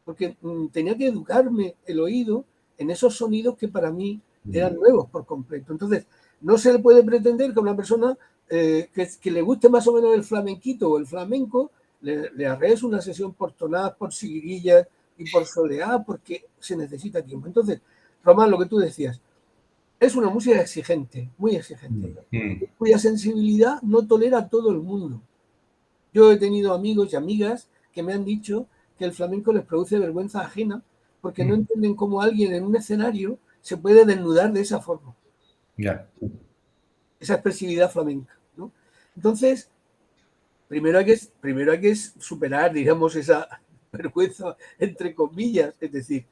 Porque tenía que educarme el oído en esos sonidos que para mí eran nuevos por completo. Entonces, no se le puede pretender que a una persona que le guste más o menos el flamenquito o el flamenco, le arrees una sesión por tonadas, por siguirillas y por soleá, porque se necesita tiempo. Entonces, Román, lo que tú decías, es una música exigente, muy exigente, cuya sensibilidad no tolera a todo el mundo. Yo he tenido amigos y amigas que me han dicho que el flamenco les produce vergüenza ajena porque no entienden cómo alguien en un escenario se puede desnudar de esa forma. Esa expresividad flamenca, ¿no? Entonces, primero hay que superar, digamos, esa vergüenza, entre comillas. Es decir,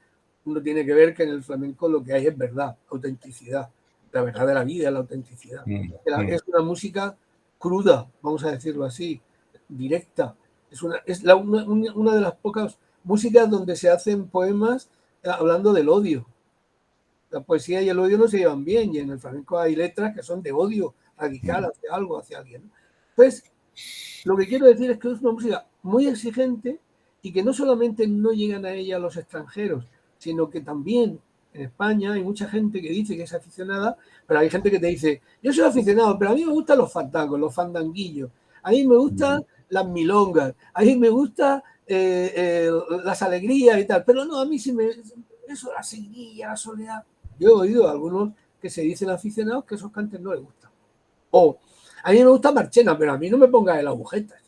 uno tiene que ver que en el flamenco lo que hay es verdad, autenticidad. La verdad de la vida, la autenticidad. Es una música cruda, vamos a decirlo así, directa. Es una de las pocas músicas donde se hacen poemas hablando del odio. La poesía y el odio no se llevan bien, y en el flamenco hay letras que son de odio radical hacia algo, hacia alguien. Entonces, lo que quiero decir es que es una música muy exigente y que no solamente no llegan a ella los extranjeros, sino que también en España hay mucha gente que dice que es aficionada, pero hay gente que te dice, yo soy aficionado, pero a mí me gustan los fandangos, los fandanguillos, a mí me gustan las milongas, a mí me gustan las alegrías y tal, pero no, a mí sí eso, la seguidilla, la soledad. Yo he oído a algunos que se dicen aficionados que esos cantes no les gustan. O a mí me gusta Marchena, pero a mí no me pongas el agujetas.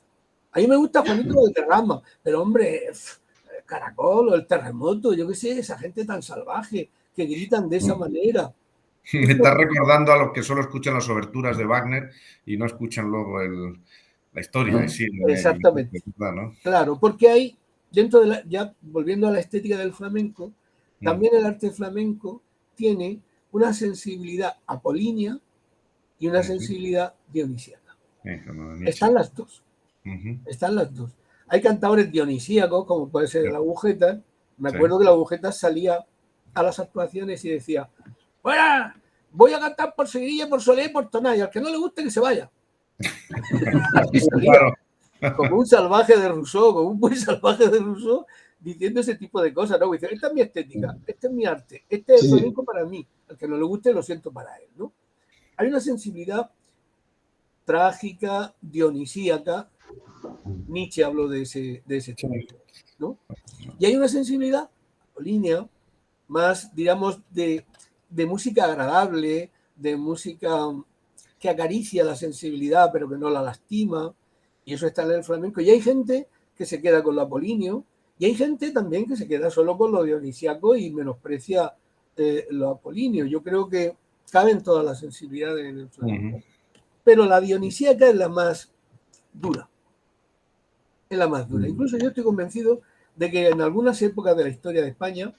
A mí me gusta Juanito de Terrama, pero hombre, Caracol o el Terremoto, yo qué sé, esa gente tan salvaje que gritan de esa manera. Me está recordando a los que solo escuchan las oberturas de Wagner y no escuchan luego la historia. Sí, exactamente. ¿No? Claro, porque hay, dentro de ya volviendo a la estética del flamenco, también el arte flamenco tiene una sensibilidad apolínea y una sensibilidad dionisíaca. Están las dos. Están las dos. Hay cantadores dionisíacos, como puede ser el Agujetas. Me acuerdo que el Agujetas salía a las actuaciones y decía, bueno, voy a cantar por Sevilla, por Soler y por Tonay, al que no le guste que se vaya. Así salía, como un salvaje de Rousseau, como un buen salvaje de Rousseau, diciendo ese tipo de cosas, ¿no? Dice, esta es mi estética, este es mi arte, este es el flamenco para mí, al que no le guste lo siento para él, ¿no? Hay una sensibilidad trágica, dionisíaca, Nietzsche habló de ese tipo, ¿no? Y hay una sensibilidad apolínea, más, digamos, de música agradable, de música que acaricia la sensibilidad pero que no la lastima, y eso está en el flamenco. Y hay gente que se queda con lo apolíneo, y hay gente también que se queda solo con lo dionisíaco y menosprecia lo apolíneo. Yo creo que caben todas las sensibilidades en el flamenco. Pero la dionisíaca es la más dura, es la más dura. Incluso yo estoy convencido de que en algunas épocas de la historia de España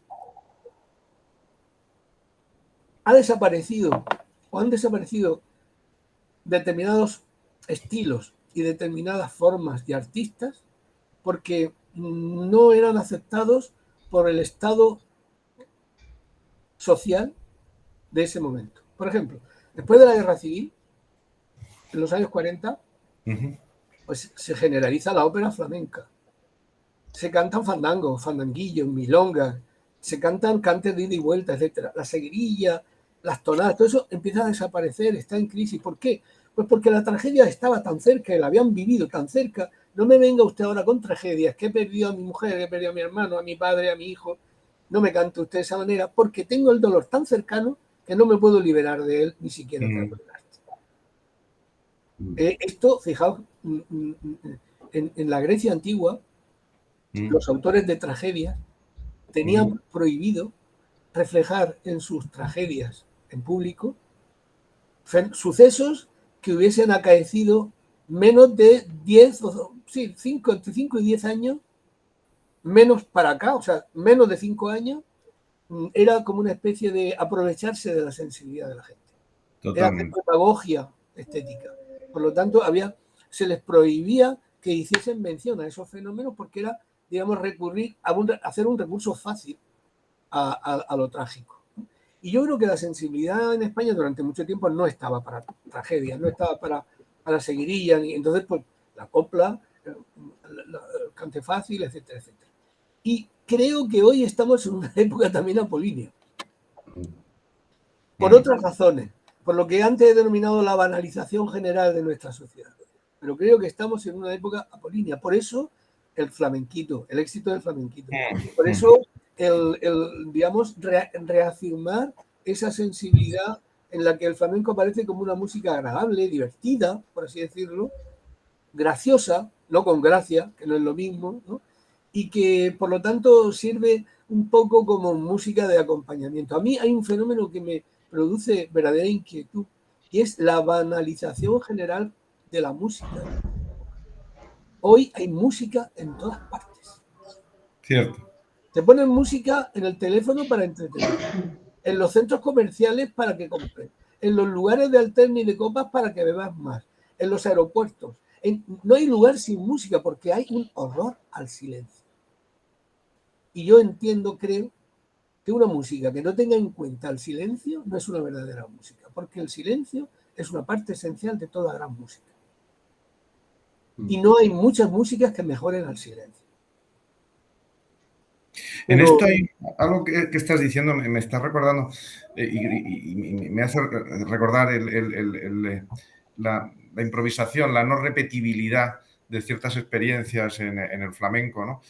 ha desaparecido o han desaparecido determinados estilos y determinadas formas de artistas porque no eran aceptados por el estado social de ese momento. Por ejemplo, después de la Guerra Civil, en los años 40, pues se generaliza la ópera flamenca. Se cantan fandangos, fandanguillos, milongas, se cantan cantes de ida y vuelta, etc. La seguirilla, las tonadas, todo eso empieza a desaparecer, está en crisis. ¿Por qué? Pues porque la tragedia estaba tan cerca, la habían vivido tan cerca. No me venga usted ahora con tragedias, que he perdido a mi mujer, he perdido a mi hermano, a mi padre, a mi hijo. No me cante usted de esa manera, porque tengo el dolor tan cercano que no me puedo liberar de él, ni siquiera a través del arte. Esto, fijaos, en la Grecia antigua, los autores de tragedias tenían prohibido reflejar en sus tragedias en público sucesos que hubiesen acaecido menos de 10, sí, 5, entre 5 y 10 años, menos para acá, o sea, menos de 5 años, era como una especie de aprovecharse de la sensibilidad de la gente. Totalmente. Era demagogia estética. Por lo tanto, se les prohibía que hiciesen mención a esos fenómenos porque era, digamos, recurrir a hacer un recurso fácil a lo trágico. Y yo creo que la sensibilidad en España durante mucho tiempo no estaba para tragedias, no estaba para seguirilla, y entonces pues la copla, el cante fácil, etcétera, etcétera. Y creo que hoy estamos en una época también apolínea. Por otras razones, por lo que antes he denominado la banalización general de nuestra sociedad. Pero creo que estamos en una época apolínea. Por eso el flamenquito, el éxito del flamenquito. Por eso digamos, reafirmar esa sensibilidad en la que el flamenco aparece como una música agradable, divertida, por así decirlo, graciosa, no con gracia, que no es lo mismo, ¿no? Y que por lo tanto sirve un poco como música de acompañamiento. A mí hay un fenómeno que me produce verdadera inquietud y es la banalización general de la música. Hoy hay música en todas partes. Cierto. Te ponen música en el teléfono para entretener, en los centros comerciales para que compres, en los lugares de alterne y de copas para que bebas más, en los aeropuertos. No hay lugar sin música porque hay un horror al silencio. Y yo creo, que una música que no tenga en cuenta el silencio no es una verdadera música, porque el silencio es una parte esencial de toda gran música. Y no hay muchas músicas que mejoren al silencio. En esto hay algo que estás diciendo, me está recordando y me hace recordar la improvisación, la no repetibilidad de ciertas experiencias en el flamenco, ¿no?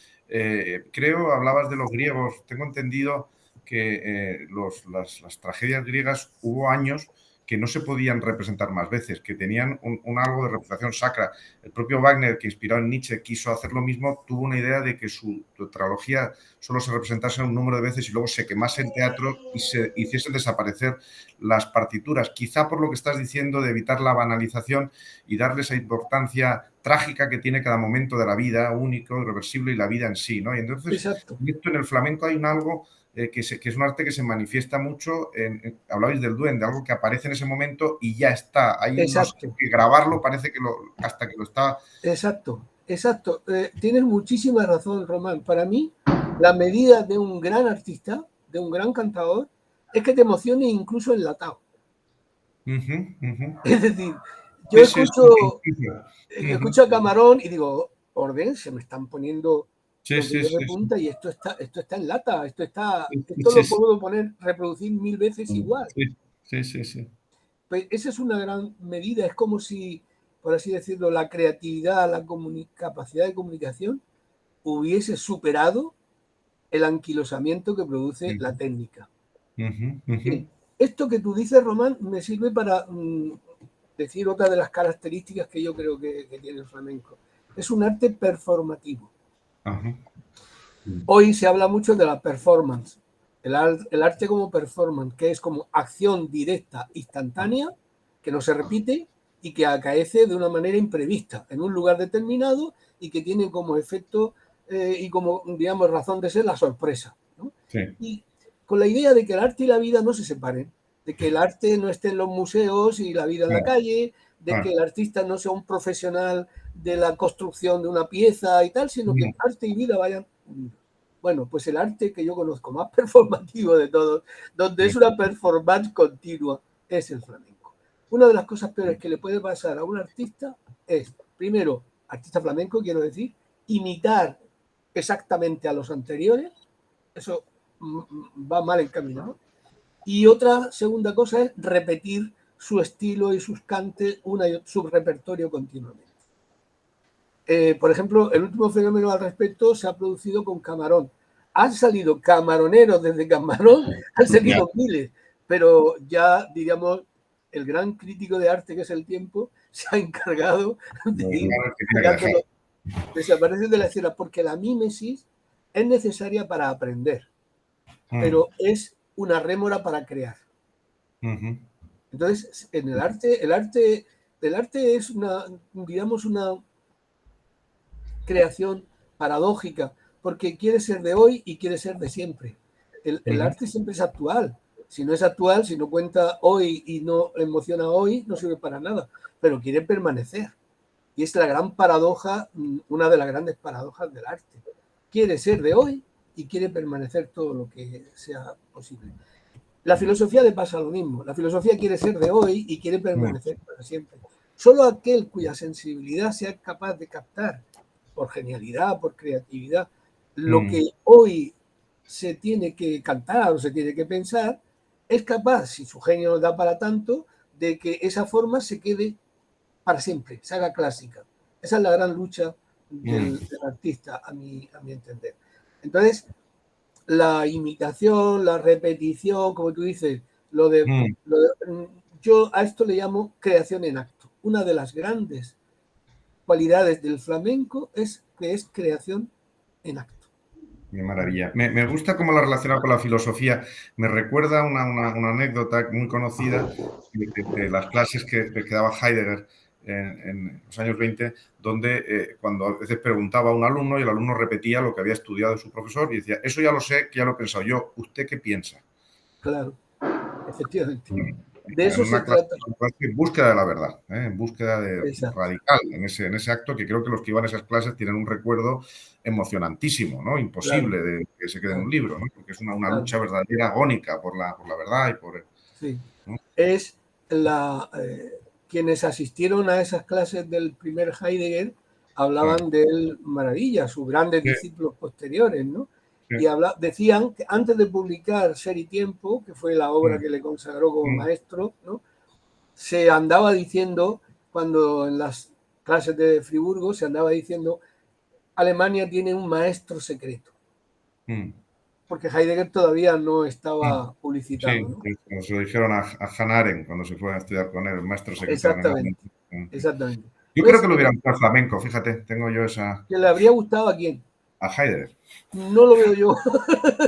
Creo, hablabas de los griegos, tengo entendido que las tragedias griegas hubo años que no se podían representar más veces, que tenían un algo de reputación sacra. El propio Wagner, que inspiró en Nietzsche, quiso hacer lo mismo, tuvo una idea de que su tetralogía solo se representase un número de veces y luego se quemase el teatro y se hiciesen desaparecer las partituras. Quizá por lo que estás diciendo de evitar la banalización y darle esa importancia trágica que tiene cada momento de la vida, único, irreversible, y la vida en sí, ¿no? Y entonces, en el flamenco hay algo que es un arte que se manifiesta mucho, hablabais del duende, algo que aparece en ese momento y ya está. Hay que grabarlo, parece que hasta que lo está... Exacto. Tienes muchísima razón, Román. Para mí, la medida de un gran artista, de un gran cantador, es que te emocione incluso enlatado. Es decir, yo escucho a Camarón y digo, orden, se me están poniendo... de punta y esto está en lata, esto lo puedo reproducir 1000 veces igual. Sí. Pues esa es una gran medida, es como si, por así decirlo, la creatividad, la capacidad de comunicación hubiese superado el anquilosamiento que produce la técnica. Esto que tú dices, Román, me sirve para decir otra de las características que yo creo que tiene el flamenco. Es un arte performativo. Hoy se habla mucho de la performance, el arte como performance, que es como acción directa, instantánea, que no se repite y que acaece de una manera imprevista, en un lugar determinado y que tiene como efecto y como, digamos, razón de ser la sorpresa, ¿no? Sí. Y con la idea de que el arte y la vida no se separen, de que el arte no esté en los museos y la vida en la calle, de que el artista no sea un profesional de la construcción de una pieza y tal, sino que arte y vida vayan unidos. Bueno, pues el arte que yo conozco más performativo de todos, donde es una performance continua, es el flamenco. Una de las cosas peores que le puede pasar a un artista es, primero, artista flamenco, quiero decir, imitar exactamente a los anteriores, eso va mal encaminado. Y otra segunda cosa es repetir su estilo y sus cantes, su repertorio continuamente. Por ejemplo, el último fenómeno al respecto se ha producido con Camarón. Han salido camaroneros desde Camarón, han salido miles, pero ya, diríamos, el gran crítico de arte que es el tiempo se ha encargado de ir sacándolo, desaparecer de la escena, porque la mímesis es necesaria para aprender, pero es una rémora para crear. Entonces, en el arte es una, digamos, una creación paradójica, porque quiere ser de hoy y quiere ser de siempre. El arte siempre es actual. Si no es actual, si no cuenta hoy y no emociona hoy, no sirve para nada, pero quiere permanecer. Y es la gran paradoja, una de las grandes paradojas del arte. Quiere ser de hoy y quiere permanecer todo lo que sea posible. La filosofía le pasa lo mismo. La filosofía quiere ser de hoy y quiere permanecer para siempre. Solo aquel cuya sensibilidad sea capaz de captar, por genialidad, por creatividad, lo que hoy se tiene que cantar o se tiene que pensar, es capaz, si su genio da para tanto, de que esa forma se quede para siempre, se haga clásica. Esa es la gran lucha del artista, a mi entender. Entonces, la imitación, la repetición, como tú dices, yo a esto le llamo creación en acto. Una de las grandes cualidades del flamenco es que es creación en acto. Qué maravilla. Me gusta cómo la relaciona con la filosofía. Me recuerda una anécdota muy conocida de las clases que daba Heidegger en los años 20, donde cuando a veces preguntaba a un alumno y el alumno repetía lo que había estudiado su profesor y decía, eso ya lo sé, que ya lo he pensado yo. ¿Usted qué piensa? Claro, efectivamente. De eso se clase, trata. En búsqueda de la verdad, en búsqueda de radical, en ese acto, que creo que los que iban a esas clases tienen un recuerdo emocionantísimo, ¿no? Imposible de que se quede en un libro, ¿no? Porque es una lucha verdadera, agónica por la verdad y por... Sí. ¿no? Es quienes asistieron a esas clases del primer Heidegger hablaban de él maravilla, sus grandes discípulos posteriores, ¿no? Y decían que antes de publicar Ser y Tiempo, que fue la obra que le consagró como maestro, ¿no? Se andaba diciendo, cuando en las clases de Friburgo, se andaba diciendo, Alemania tiene un maestro secreto. Porque Heidegger todavía no estaba publicitado. ¿no? Como se lo dijeron a Hannah Arendt cuando se fue a estudiar con él, el maestro secreto. Exactamente. Exactamente. Yo creo que lo hubieran puesto flamenco, fíjate, tengo yo esa... ¿Que le habría gustado a quién? A Heidegger. No lo veo yo.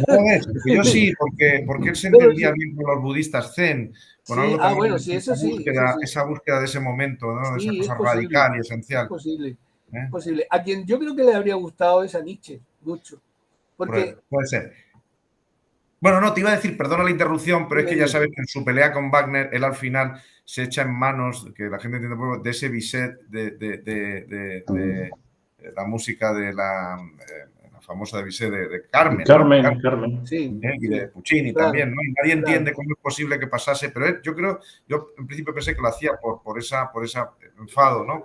No lo ves, yo sí, porque él se entendía bien con los budistas zen, con algo también, bueno, sí, eso esa búsqueda de ese momento, ¿no? Sí, esa cosa radical y esencial. Es posible, posible. A quien yo creo que le habría gustado es a Nietzsche, mucho. Porque... Puede ser. Bueno, no, te iba a decir, perdona la interrupción, pero es que ya sabes que en su pelea con Wagner, él al final se echa en manos, que la gente entiende, de ese Bizet de la música de la famosa de Bizet de Carmen. Carmen. Sí, y de Puccini también, ¿no? Y nadie entiende cómo es posible que pasase, pero yo en principio pensé que lo hacía por ese enfado, ¿no?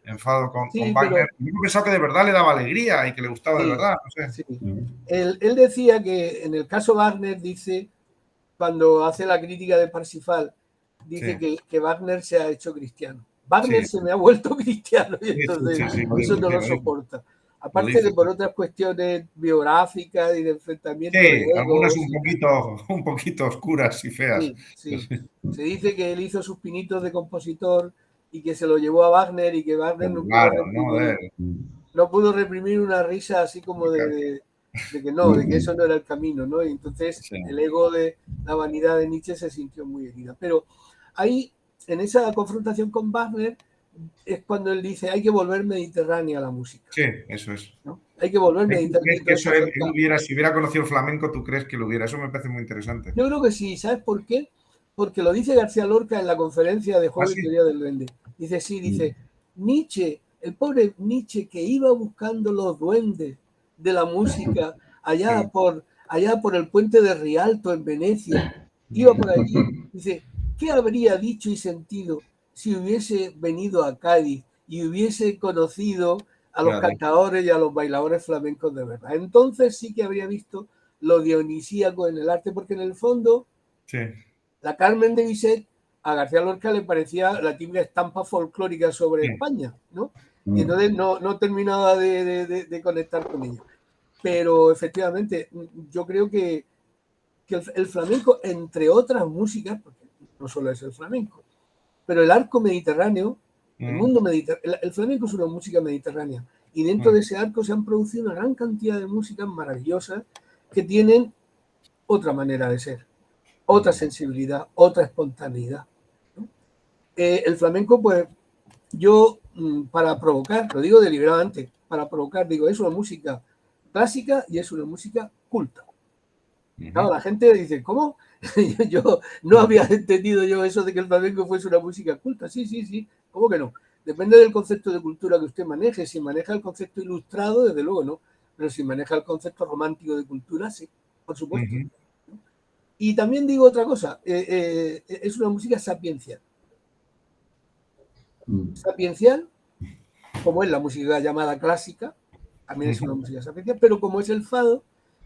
Enfado con Wagner. Yo pensaba que de verdad le daba alegría y que le gustaba de verdad. No sé. Sí. Él decía que en el caso Wagner, dice, cuando hace la crítica de Parsifal, dice que Wagner se ha hecho cristiano. Wagner se me ha vuelto cristiano y entonces eso no lo soporta. Aparte de por otras cuestiones biográficas y de enfrentamiento de egos, algunas un poquito oscuras y feas. Sí. Se dice que él hizo sus pinitos de compositor y que se lo llevó a Wagner y que Wagner no pudo reprimir una risa así como de que eso no era el camino, ¿no? Y entonces el ego de la vanidad de Nietzsche se sintió muy herida. Pero ahí, en esa confrontación con Wagner, es cuando él dice hay que volver mediterránea la música. Sí, eso es. ¿No? Hay que volver mediterránea. Que eso él hubiera, si hubiera conocido el flamenco, ¿tú crees que lo hubiera? Eso me parece muy interesante. Yo creo que sí, ¿sabes por qué? Porque lo dice García Lorca en la conferencia de Juego y Teoría del Duende. Dice, sí, dice, Nietzsche, el pobre Nietzsche que iba buscando los duendes de la música allá por el puente de Rialto en Venecia, iba por allí, dice, ¿qué habría dicho y sentido si hubiese venido a Cádiz y hubiese conocido a los cantadores y a los bailadores flamencos de verdad? Entonces sí que habría visto lo dionisíaco en el arte, porque en el fondo la Carmen de Bizet a García Lorca le parecía la típica estampa folclórica sobre España, ¿no? Y entonces no terminaba de conectar con ella. Pero efectivamente, yo creo que el flamenco, entre otras músicas, porque no solo es el flamenco, pero el arco mediterráneo, el mundo mediterráneo, el flamenco es una música mediterránea, y dentro de ese arco se han producido una gran cantidad de músicas maravillosas que tienen otra manera de ser, otra sensibilidad, otra espontaneidad, ¿no? El flamenco, pues, yo, para provocar, lo digo deliberadamente, para provocar, digo, es una música clásica y es una música culta. Claro, la gente dice, ¿cómo? Yo no había entendido yo eso de que el flamenco fuese una música culta. Sí, ¿cómo que no? Depende del concepto de cultura que usted maneje. Si maneja el concepto ilustrado, desde luego no. Pero si maneja el concepto romántico de cultura, sí, por supuesto. Y también digo otra cosa, es una música sapiencial. Sapiencial, como es la música llamada clásica, también es una música sapiencial, pero como es el fado,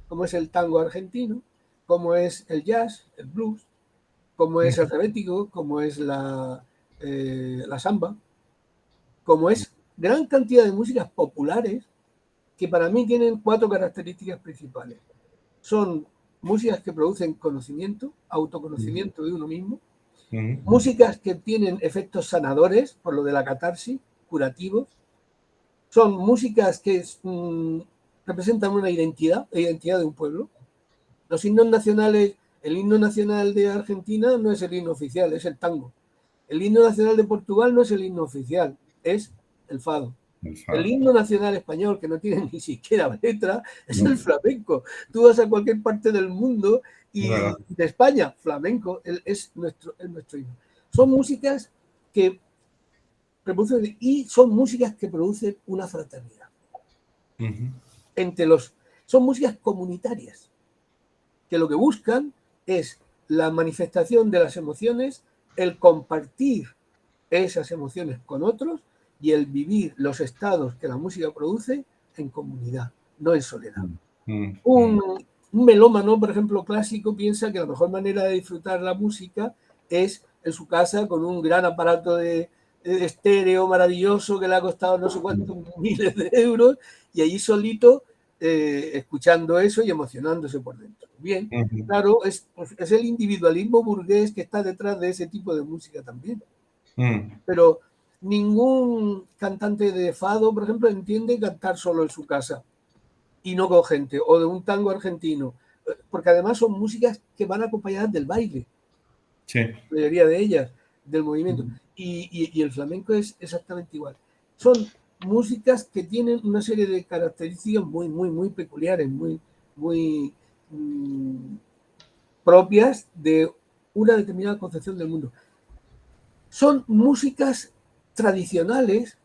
como es el tango argentino, como es el jazz, el blues, como es el rebético, como es la samba, como es gran cantidad de músicas populares que para mí tienen 4 características principales. Son músicas que producen conocimiento, autoconocimiento de uno mismo, músicas que tienen efectos sanadores, por lo de la catarsis, curativos, son músicas que representan una identidad, la identidad de un pueblo. Los himnos nacionales, el himno nacional de Argentina no es el himno oficial, es el tango. El himno nacional de Portugal no es el himno oficial, es el fado. El himno nacional español, que no tiene ni siquiera letra, es el flamenco. Tú vas a cualquier parte del mundo y de España, flamenco es nuestro himno. Son músicas que reproducen y son músicas que producen una fraternidad. Son músicas comunitarias, que lo que buscan es la manifestación de las emociones, el compartir esas emociones con otros y el vivir los estados que la música produce en comunidad, no en soledad. Un melómano, por ejemplo, clásico, piensa que la mejor manera de disfrutar la música es en su casa con un gran aparato de estéreo maravilloso que le ha costado no sé cuántos miles de euros y allí solito escuchando eso y emocionándose por dentro. Bien, claro, es el individualismo burgués que está detrás de ese tipo de música también. Pero ningún cantante de fado, por ejemplo, entiende cantar solo en su casa y no con gente, o de un tango argentino, porque además son músicas que van acompañadas del baile, la mayoría de ellas, del movimiento. Y el flamenco es exactamente igual. Son músicas que tienen una serie de características muy peculiares, muy propias de una determinada concepción del mundo. Son músicas tradicionales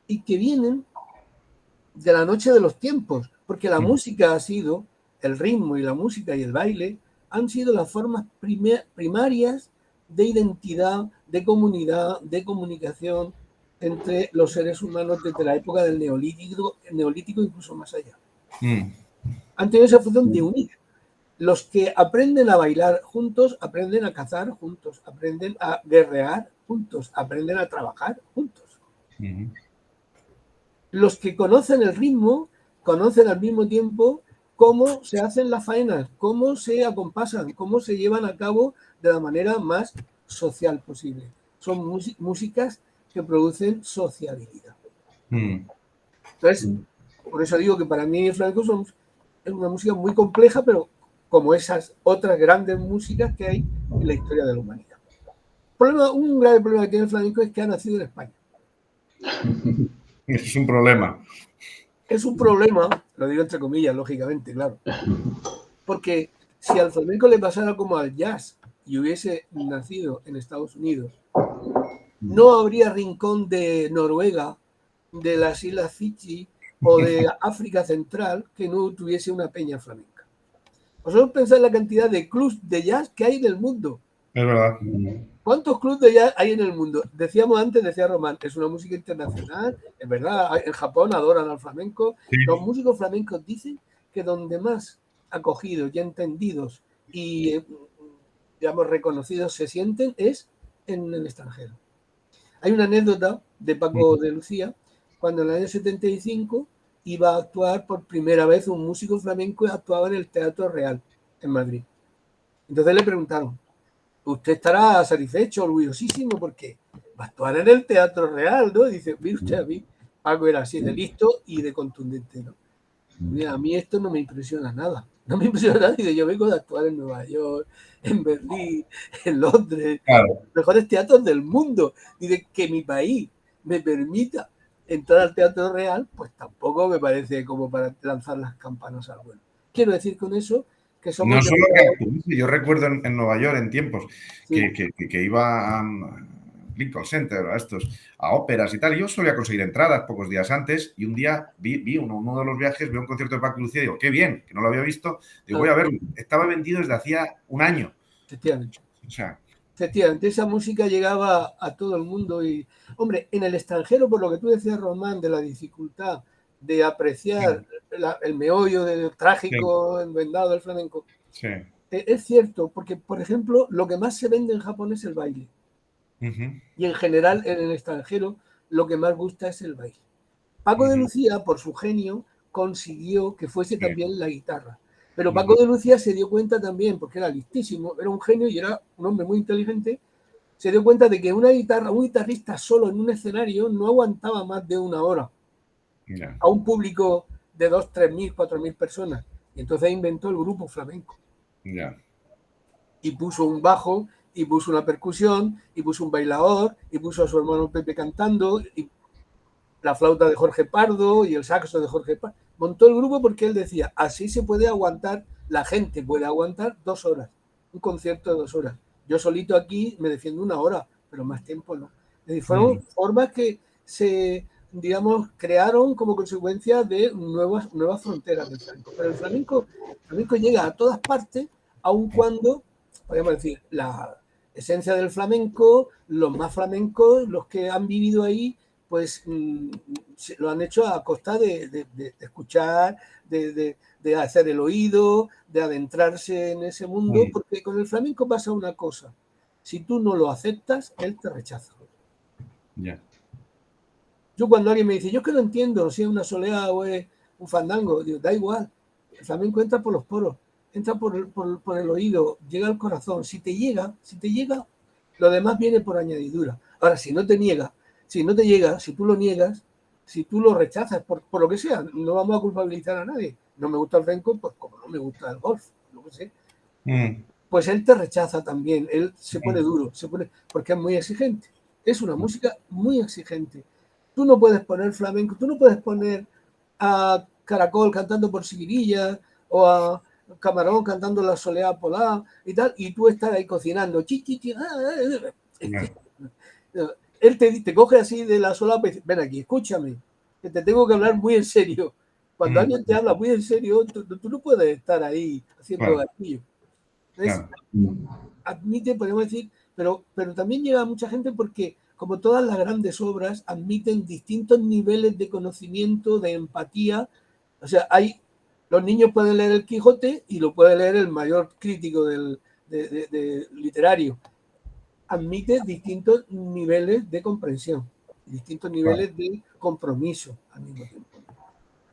y que vienen de la noche de los tiempos, porque la música ha sido, el ritmo y la música y el baile han sido las formas primarias de identidad, de comunidad, de comunicación entre los seres humanos desde la época del neolítico incluso más allá. Han tenido esa función de unir. Los que aprenden a bailar juntos, aprenden a cazar juntos, aprenden a guerrear juntos, aprenden a trabajar juntos. Los que conocen el ritmo, conocen al mismo tiempo cómo se hacen las faenas, cómo se acompasan, cómo se llevan a cabo de la manera más social posible. Son músicas que producen sociabilidad. Entonces, por eso digo que para mí el flamenco es una música muy compleja, pero como esas otras grandes músicas que hay en la historia de la humanidad. Un grave problema que tiene el flamenco es que ha nacido en España. Es un problema. Es un problema, lo digo entre comillas, lógicamente, claro. Porque si al flamenco le pasara como al jazz y hubiese nacido en Estados Unidos, no habría rincón de Noruega, de las Islas Fiji o de África Central que no tuviese una peña flamenca. Vosotros pensáis la cantidad de clubs de jazz que hay en el mundo. Es verdad. ¿Cuántos clubs de jazz hay en el mundo? Decíamos antes, decía Román, es una música internacional, es verdad, en Japón adoran al flamenco. Sí. Los músicos flamencos dicen que donde más acogidos y entendidos y, digamos, reconocidos se sienten es en el extranjero. Hay una anécdota de Paco de Lucía, cuando en el año 75 iba a actuar por primera vez un músico flamenco y actuaba en el Teatro Real, en Madrid. Entonces le preguntaron, ¿usted estará satisfecho, orgullosísimo? Porque va a actuar en el Teatro Real, ¿no? Y dice, mire usted, a mí, Paco era así de listo y de contundente, ¿no? Mira, a mí esto no me impresiona nada. No me impresiona nada. Dice, yo vengo de actuar en Nueva York, en Berlín, en Londres, claro, los mejores teatros del mundo. Dice, que mi país me permita entrar al Teatro Real, pues tampoco me parece como para lanzar las campanas al vuelo. Quiero decir con eso que somos... No solo que yo recuerdo en Nueva York en tiempos sí, que iba a Lincoln Center, a óperas y tal. Yo solía conseguir entradas pocos días antes y un día vi uno de los viajes, veo un concierto de Paco Lucía y digo, qué bien, que no lo había visto. Digo, voy a verlo. Estaba vendido desde hacía un año. Efectivamente. O sea, efectivamente, esa música llegaba a todo el mundo y, hombre, en el extranjero, por lo que tú decías, Román, de la dificultad de apreciar el meollo del trágico envendado del flamenco. Sí. Es cierto, porque, por ejemplo, lo que más se vende en Japón es el baile. Y en general, en el extranjero, lo que más gusta es el baile. Paco de Lucía, por su genio, consiguió que fuese también la guitarra. Pero Paco de Lucía se dio cuenta también, porque era listísimo, era un genio y era un hombre muy inteligente, se dio cuenta de que un guitarrista solo en un escenario no aguantaba más de una hora a un público de 2.000, 3.000, 4.000 personas. Y entonces inventó el grupo flamenco. Y puso un bajo, y puso una percusión, y puso un bailador, y puso a su hermano Pepe cantando, y la flauta de Jorge Pardo y el saxo de Jorge Pardo. Montó el grupo porque él decía, así se puede aguantar, la gente puede aguantar 2 horas, un concierto de 2 horas. Yo solito aquí me defiendo 1 hora, pero más tiempo no. Es decir, fueron formas que se, digamos, crearon como consecuencia de nuevas fronteras del flamenco. Pero el flamenco llega a todas partes, aun cuando, podríamos decir, la esencia del flamenco, los más flamencos, los que han vivido ahí, pues lo han hecho a costa de escuchar, de hacer el oído, de adentrarse en ese mundo, porque con el flamenco pasa una cosa, si tú no lo aceptas, él te rechaza. Yo cuando alguien me dice, yo que no entiendo si es una soleá o es un fandango, digo, da igual, el flamenco entra por los poros, entra por el oído, llega al corazón, si te llega, lo demás viene por añadidura. Ahora, si no te llega, si tú lo niegas, si tú lo rechazas, por lo que sea, no vamos a culpabilizar a nadie. No me gusta el flamenco, pues como no me gusta el golf, lo que sé. Pues él te rechaza también, él se pone duro, porque es muy exigente. Es una música muy exigente. Tú no puedes poner flamenco, tú no puedes poner a Caracol cantando por Siguirilla o a Camarón cantando la soleá polar y tal, y tú estás ahí cocinando. Él te coge así de la solapa y dice, ven aquí, escúchame, que te tengo que hablar muy en serio. Cuando alguien te habla muy en serio, tú no puedes estar ahí haciendo gatillo. Admite, podemos decir, pero también llega a mucha gente porque, como todas las grandes obras, admiten distintos niveles de conocimiento, de empatía. O sea, los niños pueden leer el Quijote y lo puede leer el mayor crítico literario. Admite distintos niveles de comprensión, distintos niveles de compromiso al mismo tiempo.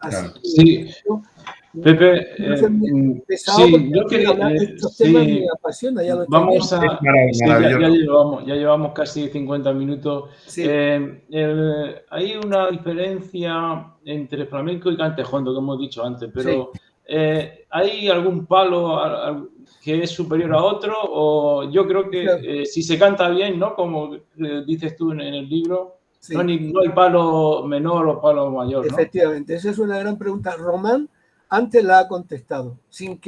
Así que, sí, Pepe, sí, yo quería hablar de estos temas me apasiona, ya lo vamos a, ya llevamos casi 50 minutos. Sí. Hay una diferencia entre flamenco y cantejondo, que hemos dicho antes, pero sí. ¿Hay algún palo que es superior a otro? O yo creo que si se canta bien, ¿no? Como dices tú en el libro, Sí. No hay palo menor o palo mayor, ¿no? Efectivamente, esa es una gran pregunta. Román antes la ha contestado, sin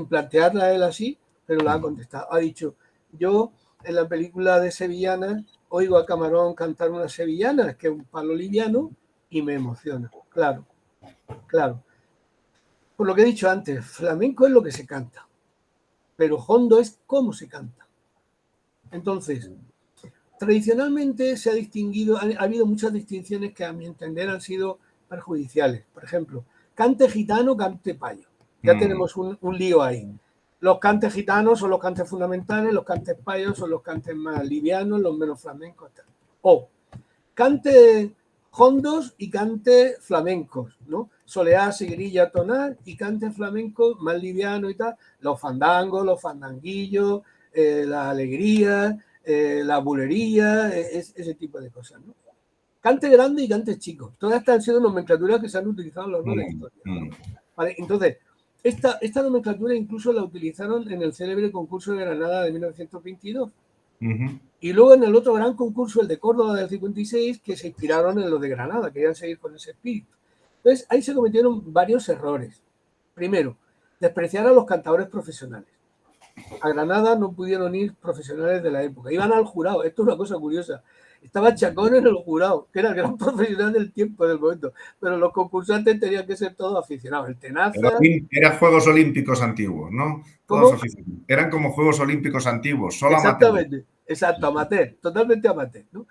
plantearla él así, pero la ha contestado. Ha dicho, yo en la película de Sevillanas oigo a Camarón cantar unas sevillanas, que es un palo liviano, y me emociona. Claro, claro. Por lo que he dicho antes, flamenco es lo que se canta, pero hondo es cómo se canta. Entonces, tradicionalmente se ha distinguido, ha habido muchas distinciones que a mi entender han sido perjudiciales. Por ejemplo, cante gitano, cante payo. Ya tenemos un lío ahí. Los cantes gitanos son los cantes fundamentales, los cantes payos son los cantes más livianos, los menos flamencos. Tal. O cante hondos y cante flamencos, ¿no? Soleá, seguirilla, tonal y cante flamencos más liviano y tal. Los fandangos, los fandanguillos, la alegría, la bulería, ese tipo de cosas, ¿no? Cante grande y cante chico. Todas estas han sido nomenclaturas que se han utilizado a lo largo de la historia, ¿no? Vale, entonces, esta nomenclatura incluso la utilizaron en el célebre concurso de Granada de 1922. Y luego en el otro gran concurso, el de Córdoba del 56, que se inspiraron en lo de Granada, querían seguir con ese espíritu. Entonces, ahí se cometieron varios errores. Primero, despreciar a los cantadores profesionales. A Granada no pudieron ir profesionales de la época. Iban al jurado. Esto es una cosa curiosa. Estaba Chacón en el jurado, que era el gran profesional del tiempo, del momento. Pero los concursantes tenían que ser todos aficionados. El Tenaza... Eran Juegos Olímpicos antiguos, ¿no? Todos aficionados. Eran como Juegos Olímpicos antiguos, solo exactamente, amateur. Exacto, amateur, totalmente amateur, ¿no?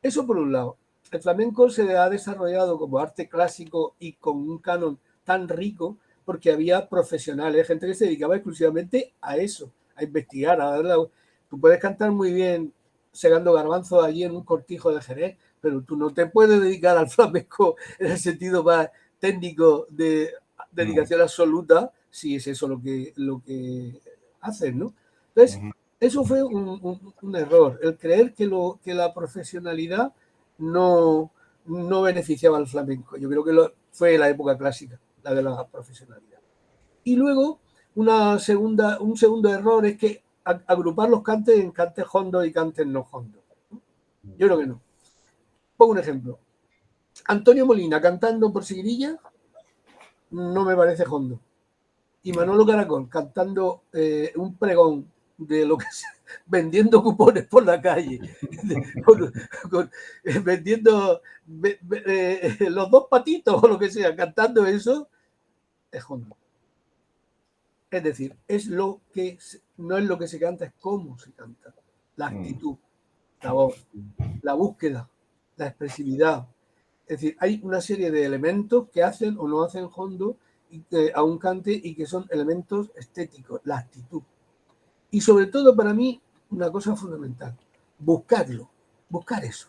Eso por un lado. El flamenco se ha desarrollado como arte clásico y con un canon tan rico porque había profesionales, gente que se dedicaba exclusivamente a eso, a investigar, a darle... Tú puedes cantar muy bien segando garbanzos allí en un cortijo de Jerez, pero tú no te puedes dedicar al flamenco en el sentido más técnico de dedicación absoluta, si es eso lo que haces, ¿no? Entonces, eso fue un error, el creer que la profesionalidad no beneficiaba al flamenco. Yo creo que fue la época clásica, la de la profesionalidad. Y luego, un segundo error es que agrupar los cantes en cantes hondos y cantes no hondos. Yo creo que no. Pongo un ejemplo. Antonio Molina cantando por Seguirilla no me parece hondo. Y Manolo Caracol cantando un pregón de lo que sea, vendiendo cupones por la calle, vendiendo los dos patitos o lo que sea, cantando eso, es hondo. Es decir, no es lo que se canta, es cómo se canta. La actitud, la voz, la búsqueda, la expresividad. Es decir, hay una serie de elementos que hacen o no hacen hondo a un cante y que son elementos estéticos, la actitud. Y sobre todo para mí, una cosa fundamental, buscarlo, buscar eso.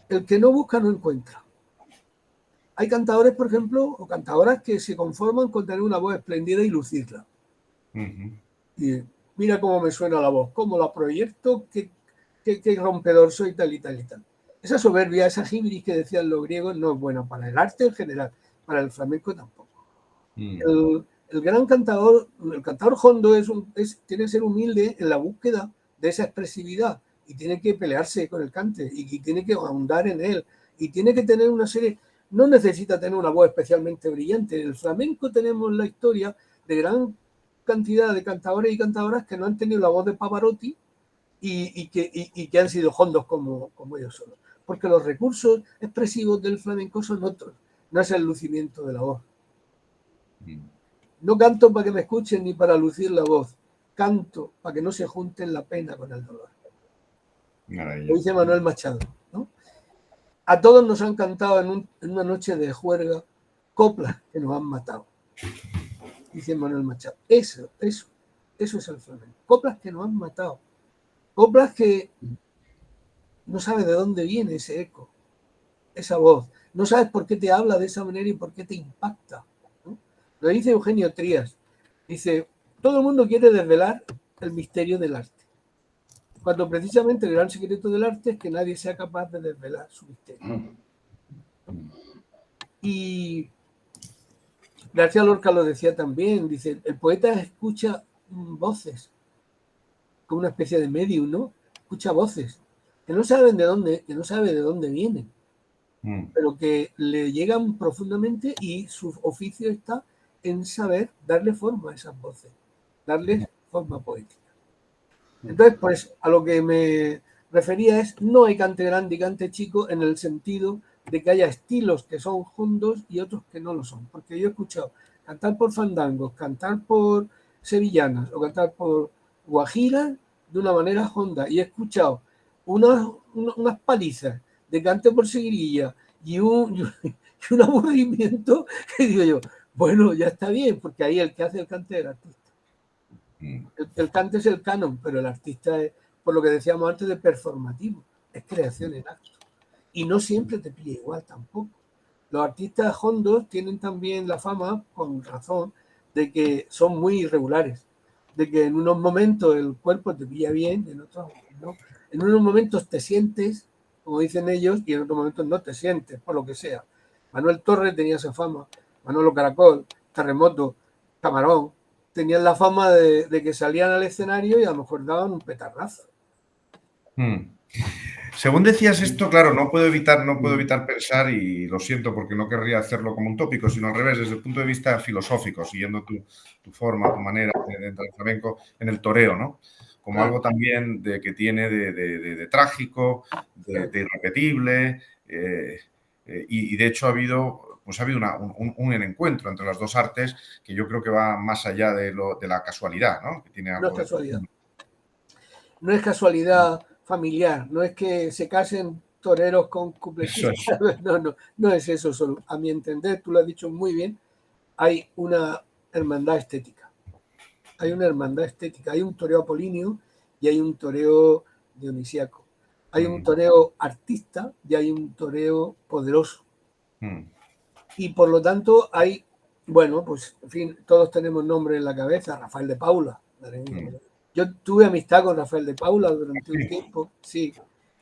El que no busca no encuentra. Hay cantadores, por ejemplo, o cantadoras que se conforman con tener una voz espléndida y lucirla. Y mira cómo me suena la voz, cómo la proyecto, qué rompedor soy, tal y tal y tal. Esa soberbia, esa hibris que decían los griegos, no es buena para el arte en general, para el flamenco tampoco. El gran cantador, el cantador hondo tiene que ser humilde en la búsqueda de esa expresividad y tiene que pelearse con el cante y tiene que ahondar en él y tiene que tener una serie... No necesita tener una voz especialmente brillante. En el flamenco tenemos la historia de gran cantidad de cantadores y cantadoras que no han tenido la voz de Pavarotti y que han sido hondos como ellos solos. Porque los recursos expresivos del flamenco son otros. No es el lucimiento de la voz. No canto para que me escuchen ni para lucir la voz. Canto para que no se junten la pena con el dolor. Lo dice Manuel Machado, ¿no? A todos nos han cantado en una noche de juerga coplas que nos han matado. Dice Manuel Machado. Eso es el flamenco. Coplas que nos han matado. Coplas que no sabes de dónde viene ese eco, esa voz. No sabes por qué te habla de esa manera y por qué te impacta, ¿no? Lo dice Eugenio Trías. Dice, todo el mundo quiere desvelar el misterio del arte, cuando precisamente el gran secreto del arte es que nadie sea capaz de desvelar su misterio. Y García Lorca lo decía también, dice, el poeta escucha voces, como una especie de medium, ¿no? Escucha voces. que no sabe de dónde vienen, pero que le llegan profundamente y su oficio está en saber darle forma a esas voces, darles forma poética. Entonces, pues a lo que me refería es, no hay cante grande y cante chico en el sentido de que haya estilos que son hondos y otros que no lo son. Porque yo he escuchado cantar por fandangos, cantar por sevillanas o cantar por guajiras de una manera honda. Y he escuchado unas palizas de cante por seguirilla y un aburrimiento que digo yo, bueno, ya está bien, porque ahí el que hace el cante es el artista. El cante es el canon, pero el artista es, por lo que decíamos antes, de performativo, es creación en acto. Y no siempre te pilla igual tampoco. Los artistas hondos tienen también la fama, con razón, de que son muy irregulares, de que en unos momentos el cuerpo te pilla bien, en otros no. En unos momentos te sientes, como dicen ellos, y en otros momentos no te sientes, por lo que sea. Manuel Torres tenía esa fama, Manolo Caracol, Terremoto, Camarón, tenían la fama de que salían al escenario y a lo mejor daban un petardazo. Según decías esto, claro, no puedo evitar pensar, y lo siento porque no querría hacerlo como un tópico, sino al revés, desde el punto de vista filosófico, siguiendo tu forma, tu manera de entrar al flamenco, en el toreo, ¿no? Como algo también que tiene de trágico, de irrepetible, y de hecho ha habido un encuentro entre las dos artes que yo creo que va más allá de la casualidad, ¿no? Que tiene algo no es casualidad. No es casualidad familiar, no es que se casen toreros con cupletistas, no es eso solo. A mi entender, tú lo has dicho muy bien, hay una hermandad estética. Hay una hermandad estética, hay un toreo apolíneo y hay un toreo dionisíaco. Hay un toreo artista y hay un toreo poderoso. Y por lo tanto hay, bueno, pues en fin, todos tenemos nombres en la cabeza, Rafael de Paula. Yo tuve amistad con Rafael de Paula durante un tiempo, sí,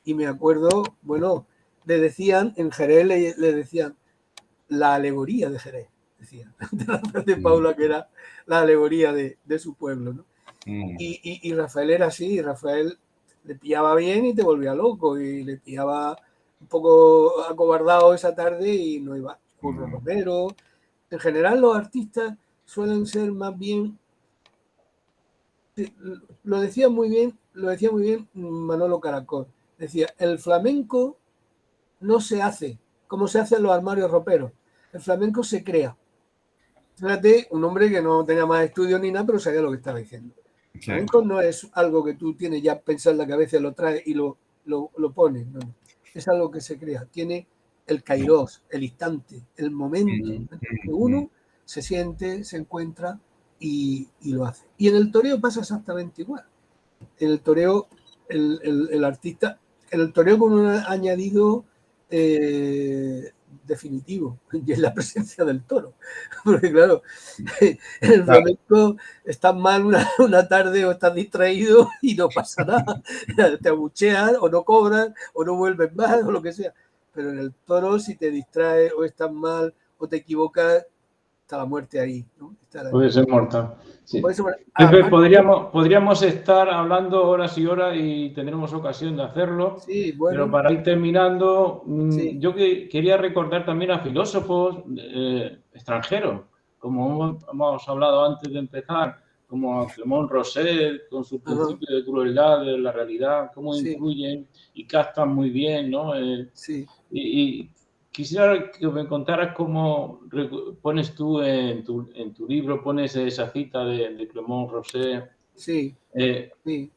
y me acuerdo, bueno, le decían, en Jerez le decían la alegoría de Jerez, decían, de Rafael de Paula, que era la alegoría de su pueblo, ¿no? Y Rafael era así, Rafael le pillaba bien y te volvía loco, y le pillaba un poco acobardado esa tarde y no iba. Curro Romero. En general los artistas suelen ser más bien, lo decía muy bien Manolo Caracol, decía, el flamenco no se hace como se hacen los armarios roperos, el flamenco se crea. Fíjate, un hombre que no tenía más estudios ni nada, pero sabía lo que estaba diciendo. El flamenco no es algo que tú tienes ya pensado en la cabeza, lo traes y lo pones, no. Es algo que se crea, tiene el kairos, el instante, el momento en que uno se siente, se encuentra y lo hace. Y en el toreo pasa exactamente igual. En el toreo, el artista, en el toreo con un añadido definitivo, y es la presencia del toro. Porque claro, en el flamenco estás mal una tarde o estás distraído y no pasa nada. Te abuchean o no cobran o no vuelven más o lo que sea. Pero en el toro, si te distraes o estás mal o te equivocas, está la muerte ahí, ¿no? Puede ser mortal. Sí. Podríamos estar hablando horas y horas y tendremos ocasión de hacerlo. Sí, bueno. Pero para ir terminando, sí. Yo quería recordar también a filósofos extranjeros, como hemos hablado antes de empezar, como a Clément Rosset, con su principio de crueldad de la realidad, cómo influyen y captan muy bien, ¿no? Sí. Y quisiera que me contaras cómo pones tú en tu libro, pones esa cita de Clément Rosset. Sí, sí.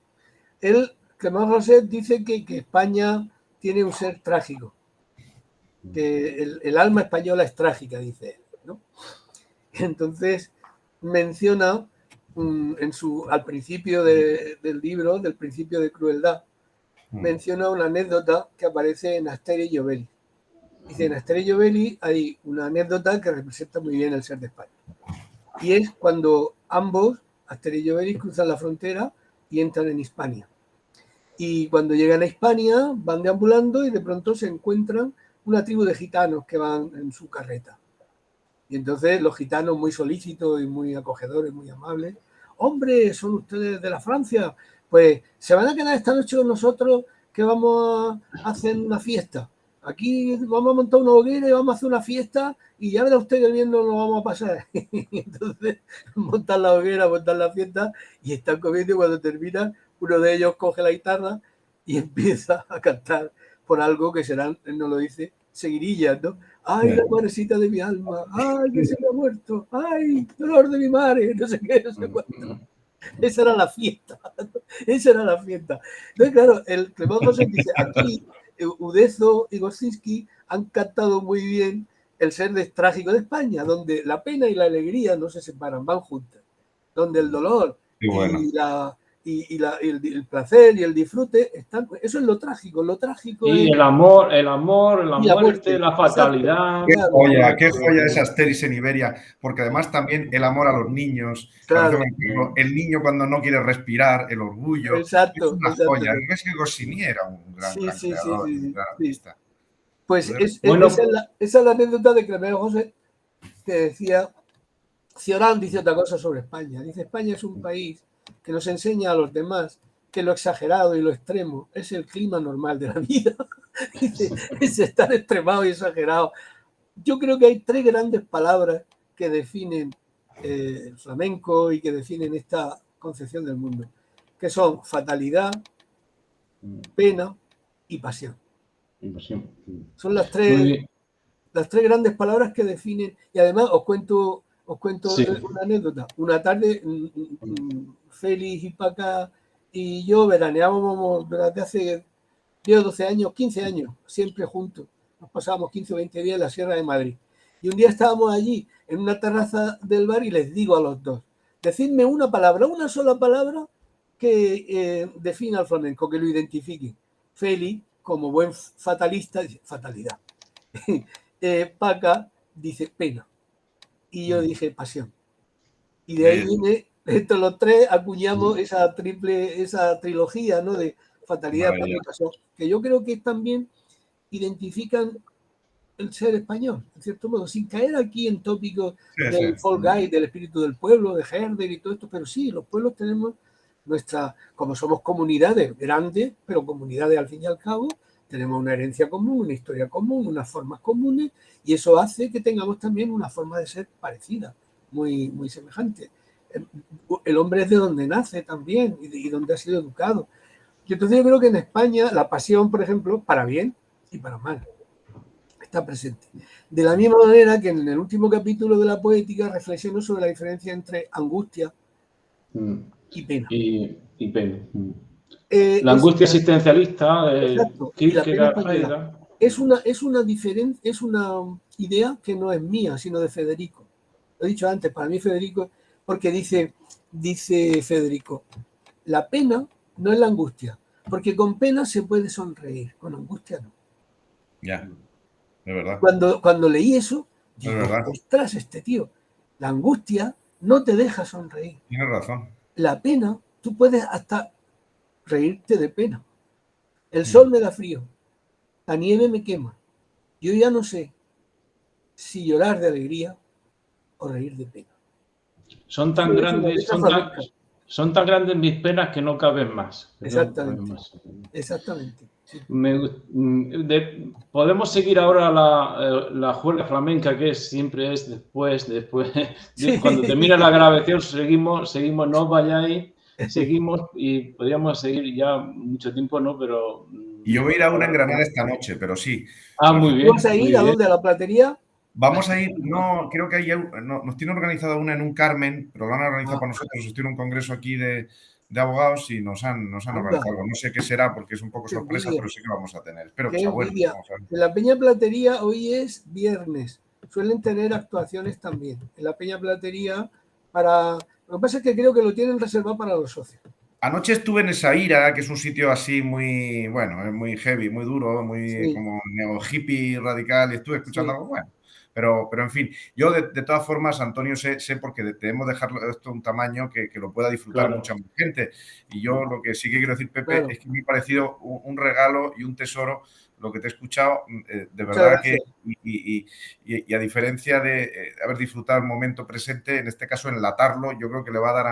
Clément Rosset dice que España tiene un ser trágico, que el alma española es trágica, dice él, ¿no? Entonces menciona al principio del libro, del principio de crueldad, menciona una anécdota que aparece en Asteria y Obelix. Dice, en Asteria y Obelix hay una anécdota que representa muy bien el ser de España. Y es cuando ambos, Asteria y Obelix, cruzan la frontera y entran en Hispania. Y cuando llegan a Hispania, van deambulando y de pronto se encuentran una tribu de gitanos que van en su carreta. Y entonces los gitanos, muy solícitos y muy acogedores, muy amables, hombre, ¿son ustedes de la Francia? Pues se van a quedar esta noche con nosotros, que vamos a hacer una fiesta. Aquí vamos a montar una hoguera y vamos a hacer una fiesta y ya verá usted que bien nos lo vamos a pasar. Entonces, montan la hoguera, montan la fiesta y están comiendo y cuando terminan, uno de ellos coge la guitarra y empieza a cantar por algo que serán, él no lo dice, seguirillas, ¿no? Ay, la pobrecita de mi alma, ay, que se me ha muerto, ay, dolor de mi madre, no sé qué, no sé cuánto. Esa era la fiesta, esa era la fiesta. Entonces, claro, el Clemón José dice, aquí Udezo y Gosinski han cantado muy bien el ser trágico de España, donde la pena y la alegría no se separan, van juntas, donde el dolor y el placer y el disfrute están, eso es lo trágico y es el amor, la muerte, la fatalidad. Qué joya es Asteris en Iberia, porque además también el amor a los niños, claro. El niño cuando no quiere respirar, el orgullo, exacto, es una joya. Es que Goscinny era un gran creador, un gran artista. Pues esa es la anécdota de Clemón José, que decía, Cioran dice otra cosa sobre España, dice España es un país que nos enseña a los demás que lo exagerado y lo extremo es el clima normal de la vida. Es estar extremado y exagerado. Yo creo que hay 3 grandes palabras que definen el flamenco y que definen esta concepción del mundo, que son fatalidad, pena y pasión. Son las tres grandes palabras que definen, y además os cuento una anécdota. Una tarde, Félix y Paca y yo veraneábamos durante hace 10 o 12 años, 15 años, siempre juntos. Nos pasábamos 15 o 20 días en la Sierra de Madrid. Y un día estábamos allí en una terraza del bar y les digo a los dos, decidme una palabra, una sola palabra que defina al flamenco, que lo identifique. Félix, como buen fatalista, dice fatalidad. Paca dice pena. Y yo dije pasión. Y de ahí viene, estos los 3 acuñamos esa trilogía, ¿no? De fatalidad, pena y pasión, que yo creo que también identifican el ser español, en cierto modo, sin caer aquí en tópicos del folk guy, del espíritu del pueblo, de Herder y todo esto, pero sí, los pueblos tenemos como somos comunidades grandes, pero comunidades al fin y al cabo, tenemos una herencia común, una historia común, unas formas comunes, y eso hace que tengamos también una forma de ser parecida, muy, muy semejante. El hombre es de donde nace también y donde ha sido educado. Y entonces yo creo que en España la pasión, por ejemplo, para bien y para mal, está presente. De la misma manera que en el último capítulo de la poética reflexionó sobre la diferencia entre angustia y pena. Y pena. La angustia existencialista es una idea que no es mía, sino de Federico. Lo he dicho antes, para mí Federico, porque dice Federico, la pena no es la angustia, porque con pena se puede sonreír, con angustia no. Ya, de verdad. Cuando leí eso, digo, ostras, este tío, la angustia no te deja sonreír. Tienes razón. La pena, tú puedes hasta reírte de pena. El sol me da frío, la nieve me quema. Yo ya no sé si llorar de alegría o reír de pena. Son tan grandes mis penas que no caben más. Exactamente. Sí. Podemos seguir ahora la juerga flamenca, que siempre es después, sí. Cuando termina la grabación seguimos, no os vayáis, seguimos y podríamos seguir ya mucho tiempo, ¿no? Pero... Y yo voy a ir a una en Granada esta noche, pero sí. Muy bien. ¿Vas a ir a dónde? ¿A la platería? Vamos a ir, no, creo que nos tiene organizada una en un Carmen, pero lo han organizado para nosotros. Estoy en un congreso aquí de abogados y nos han organizado. No sé qué será porque es un poco sorpresa, pero sí que vamos a tener. Espero que sea bueno. En la Peña Platería hoy es viernes. Suelen tener actuaciones también. En la Peña Platería Lo que pasa es que creo que lo tienen reservado para los socios. Anoche estuve en Essaíra, que es un sitio así muy, bueno, muy heavy, muy duro, muy como neo hippie radical, y estuve escuchando algo bueno. Pero en fin, yo de todas formas, Antonio, sé porque debemos dejarlo esto un tamaño que lo pueda disfrutar mucha gente. Y yo lo que sí que quiero decir, Pepe, es que me ha parecido un regalo y un tesoro lo que te he escuchado, de verdad que, y a diferencia de haber disfrutado el momento presente, en este caso enlatarlo, yo creo que le va a dar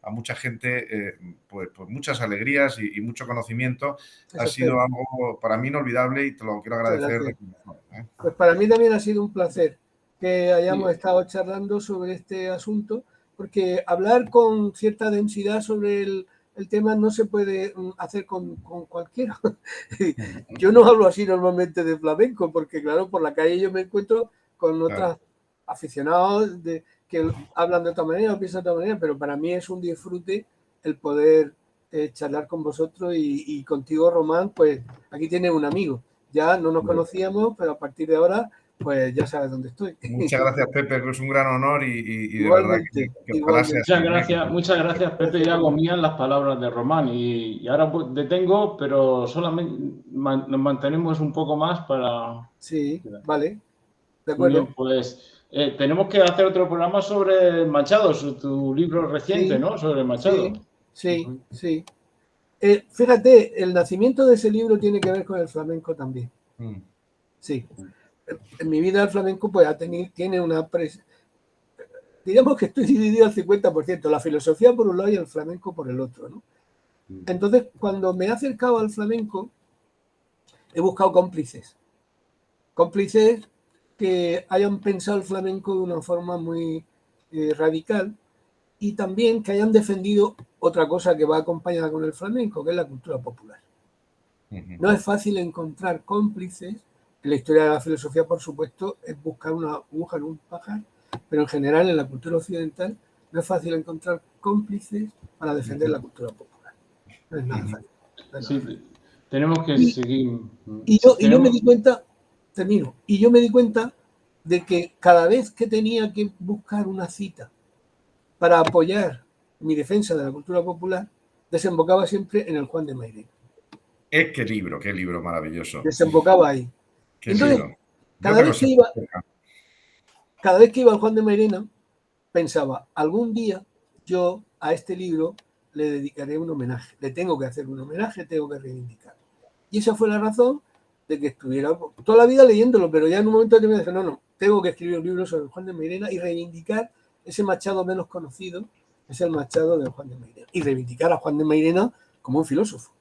a mucha gente pues muchas alegrías y mucho conocimiento. Ha sido algo para mí inolvidable y te lo quiero agradecer. Pues para mí también ha sido un placer que hayamos estado charlando sobre este asunto, porque hablar con cierta densidad sobre el tema no se puede hacer con cualquiera. Yo no hablo así normalmente de flamenco, porque claro, por la calle yo me encuentro con otros aficionados que hablan de otra manera o piensan de otra manera, pero para mí es un disfrute el poder charlar con vosotros y contigo, Román, pues aquí tienes un amigo. Ya no nos conocíamos, pero a partir de ahora pues ya sabes dónde estoy. Muchas gracias, Pepe, que es un gran honor y de verdad que ojalá sea así. Muchas gracias, Pepe, y hago mías las palabras de Román. Y ahora pues detengo, pero solamente nos mantenemos un poco más para... Sí, vale, de acuerdo. Bien, pues tenemos que hacer otro programa sobre Machado, sobre tu libro reciente, ¿no? Sobre Machado. Sí. Fíjate, el nacimiento de ese libro tiene que ver con el flamenco también. Sí. En mi vida el flamenco pues tiene una... Digamos que estoy dividido al 50%, la filosofía por un lado y el flamenco por el otro, ¿no? Entonces, cuando me he acercado al flamenco, he buscado cómplices que hayan pensado el flamenco de una forma muy radical y también que hayan defendido otra cosa que va acompañada con el flamenco, que es la cultura popular. No es fácil encontrar cómplices. En la historia de la filosofía, por supuesto, es buscar una aguja en un pajar, pero en general en la cultura occidental no es fácil encontrar cómplices para defender la cultura popular. No es nada fácil. Sí, tenemos que seguir. Y yo me di cuenta, termino, y yo me di cuenta de que cada vez que tenía que buscar una cita para apoyar mi defensa de la cultura popular, desembocaba siempre en el Juan de Mairena. Qué libro maravilloso. Desembocaba ahí. Entonces, cada vez que iba al Juan de Mairena, pensaba, algún día yo a este libro le dedicaré un homenaje, le tengo que hacer un homenaje, tengo que reivindicarlo. Y esa fue la razón de que estuviera toda la vida leyéndolo, pero ya en un momento determinado dije, no, tengo que escribir un libro sobre el Juan de Mairena y reivindicar ese Machado menos conocido, es el Machado del Juan de Mairena. Y reivindicar a Juan de Mairena como un filósofo.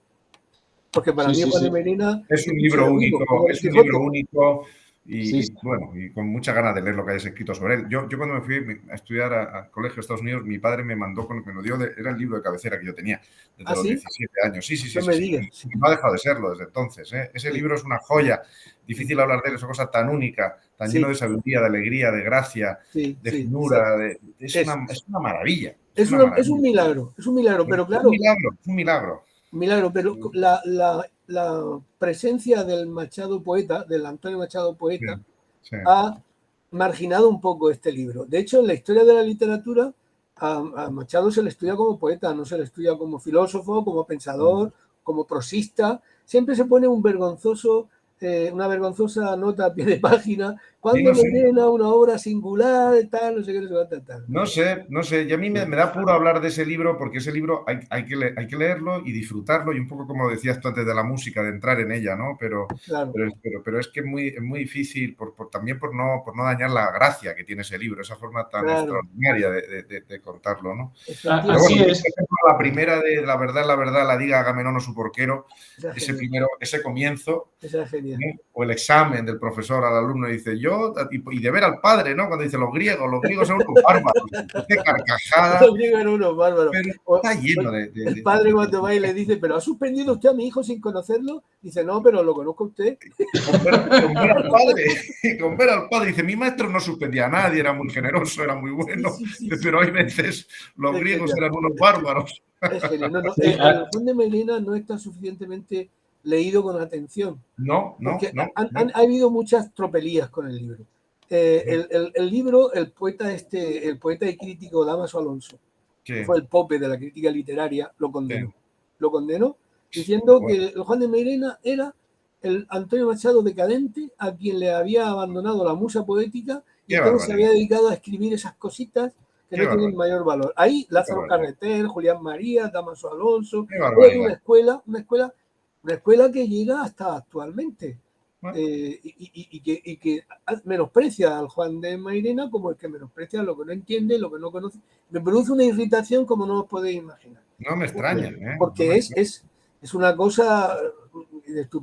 Porque para mí Juan de Mairena es un libro único, y bueno, y con muchas ganas de leer lo que hayas escrito sobre él. Yo cuando me fui a estudiar al colegio de Estados Unidos, mi padre me mandó con lo que me dio, era el libro de cabecera que yo tenía desde los 17 años. Sí. No ha dejado de serlo desde entonces. Ese libro es una joya. Difícil hablar de él, es una cosa tan única, tan lleno de sabiduría, de alegría, de gracia, de finura. Es una maravilla. Es un milagro, pero claro. Es un milagro, pero la presencia del Machado poeta, del Antonio Machado poeta, ha marginado un poco este libro. De hecho, en la historia de la literatura, a Machado se le estudia como poeta, no se le estudia como filósofo, como pensador, como prosista. Siempre se pone una vergonzosa nota a pie de página, cuando Mairena, una obra singular, tal, no sé qué, tal. No sé, y a mí me da apuro hablar de ese libro, porque ese libro hay que leerlo y disfrutarlo, y un poco como decías tú antes de la música, de entrar en ella, ¿no? Pero es que es muy difícil, también por no dañar la gracia que tiene ese libro, esa forma tan extraordinaria de contarlo, ¿no? Así es. Por ejemplo, la primera de La verdad, la diga Agamenón o su porquero, ese comienzo, o el examen del profesor al alumno, dice y de ver al padre, ¿no? Cuando dice los griegos son unos bárbaros, qué carcajada. Los griegos eran unos bárbaros. Pero está lleno de el padre cuando va y le dice, ¿pero ha suspendido usted a mi hijo sin conocerlo? Dice, no, pero lo conozco usted. Con ver al padre, dice, mi maestro no suspendía a nadie, era muy generoso, era muy bueno, pero hay veces los griegos eran unos bárbaros. Es genial. El Juan de Mairena no está suficientemente leído con atención. Ha habido muchas tropelías con el libro. El libro, el poeta y crítico Dámaso Alonso, que fue el pope de la crítica literaria, lo condenó. Lo condenó diciendo que el Juan de Mairena era el Antonio Machado decadente a quien le había abandonado la musa poética y entonces se había dedicado a escribir esas cositas que no tienen mayor valor. Ahí Lázaro Carreter, Julián María, Dámaso Alonso, una escuela Una escuela que llega hasta actualmente. Y que menosprecia al Juan de Mairena como el que menosprecia lo que no entiende, lo que no conoce. Me produce una irritación como no os podéis imaginar. No me extraña. Porque es una cosa...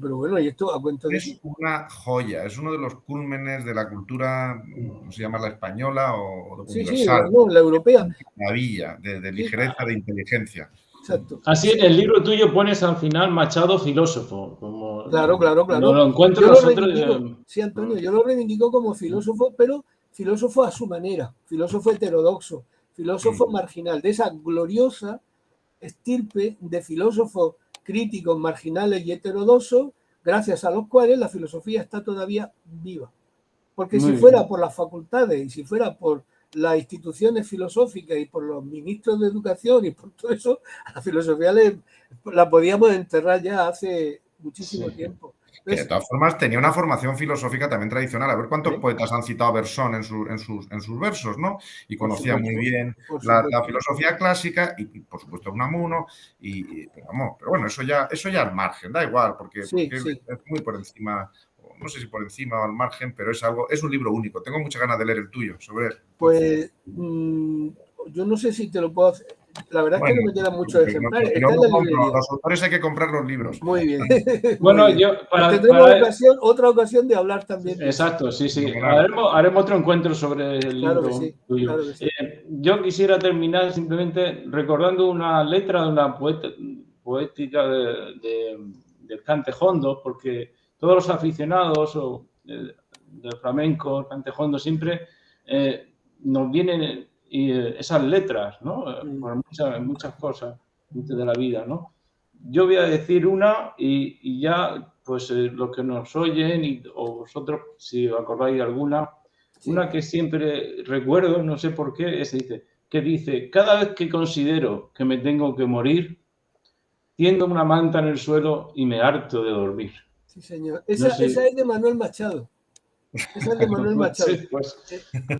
Pero bueno, y esto a cuento de... Es una joya, es uno de los cúlmenes de la cultura, no sé llamarla española o universal. Sí, no, la europea. Maravilla, de ligereza, de inteligencia. Exacto. Así en el libro tuyo pones al final Machado filósofo. Como claro. No lo encuentro nosotros. Sí, Antonio, yo lo reivindico como filósofo, pero filósofo a su manera, filósofo heterodoxo, filósofo marginal, de esa gloriosa estirpe de filósofos críticos, marginales y heterodoxos, gracias a los cuales la filosofía está todavía viva. Porque si fuera por las facultades y si fuera por las instituciones filosóficas y por los ministros de educación y por todo eso, a la filosofía la podíamos enterrar ya hace muchísimo tiempo. Que de todas formas tenía una formación filosófica también tradicional. A ver cuántos poetas han citado a Bersón en sus versos, ¿no? Y conocía muy bien la filosofía clásica y por supuesto Unamuno. Pero bueno, eso ya al margen, da igual, porque es muy por encima. No sé si por encima o al margen, pero es un libro único. Tengo muchas ganas de leer el tuyo sobre él. Pues yo no sé si te lo puedo hacer. La verdad es que no me quedan muchos ejemplares. Está en la librería. Los autores hay que comprar los libros. Muy bien. Bueno, tendremos otra ocasión de hablar también. Exacto, sí. Haremos otro encuentro sobre el libro tuyo. Claro que sí. Yo quisiera terminar simplemente recordando una letra de una poética del cante jondo, porque todos los aficionados del flamenco, cante jondo, siempre nos vienen esas letras, ¿no? Por muchas cosas de la vida, ¿no? Yo voy a decir una y ya, pues, los que nos oyen o vosotros, si os acordáis de alguna, una que siempre recuerdo, no sé por qué, que dice, cada vez que considero que me tengo que morir, tiendo una manta en el suelo y me harto de dormir. Sí, señor. Esa es de Manuel Machado. Esa es de Manuel Machado. Sí,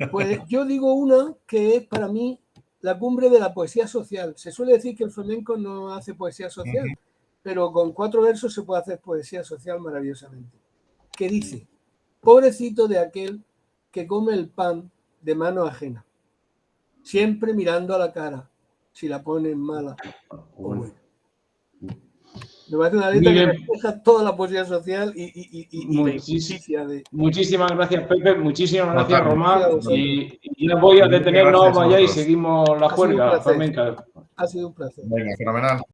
pues yo digo una que es para mí la cumbre de la poesía social. Se suele decir que el flamenco no hace poesía social, pero con 4 versos se puede hacer poesía social maravillosamente. Que dice, pobrecito de aquel que come el pan de mano ajena, siempre mirando a la cara, si la ponen mala o buena. Me parece una letra que refleja toda la poesía social y la injusticia de... Muchísimas gracias, Pepe. Muchísimas gracias, Román. Y ya voy a detenernos allá y seguimos la juerga flamenca. Ha sido un placer. Venga, fenomenal.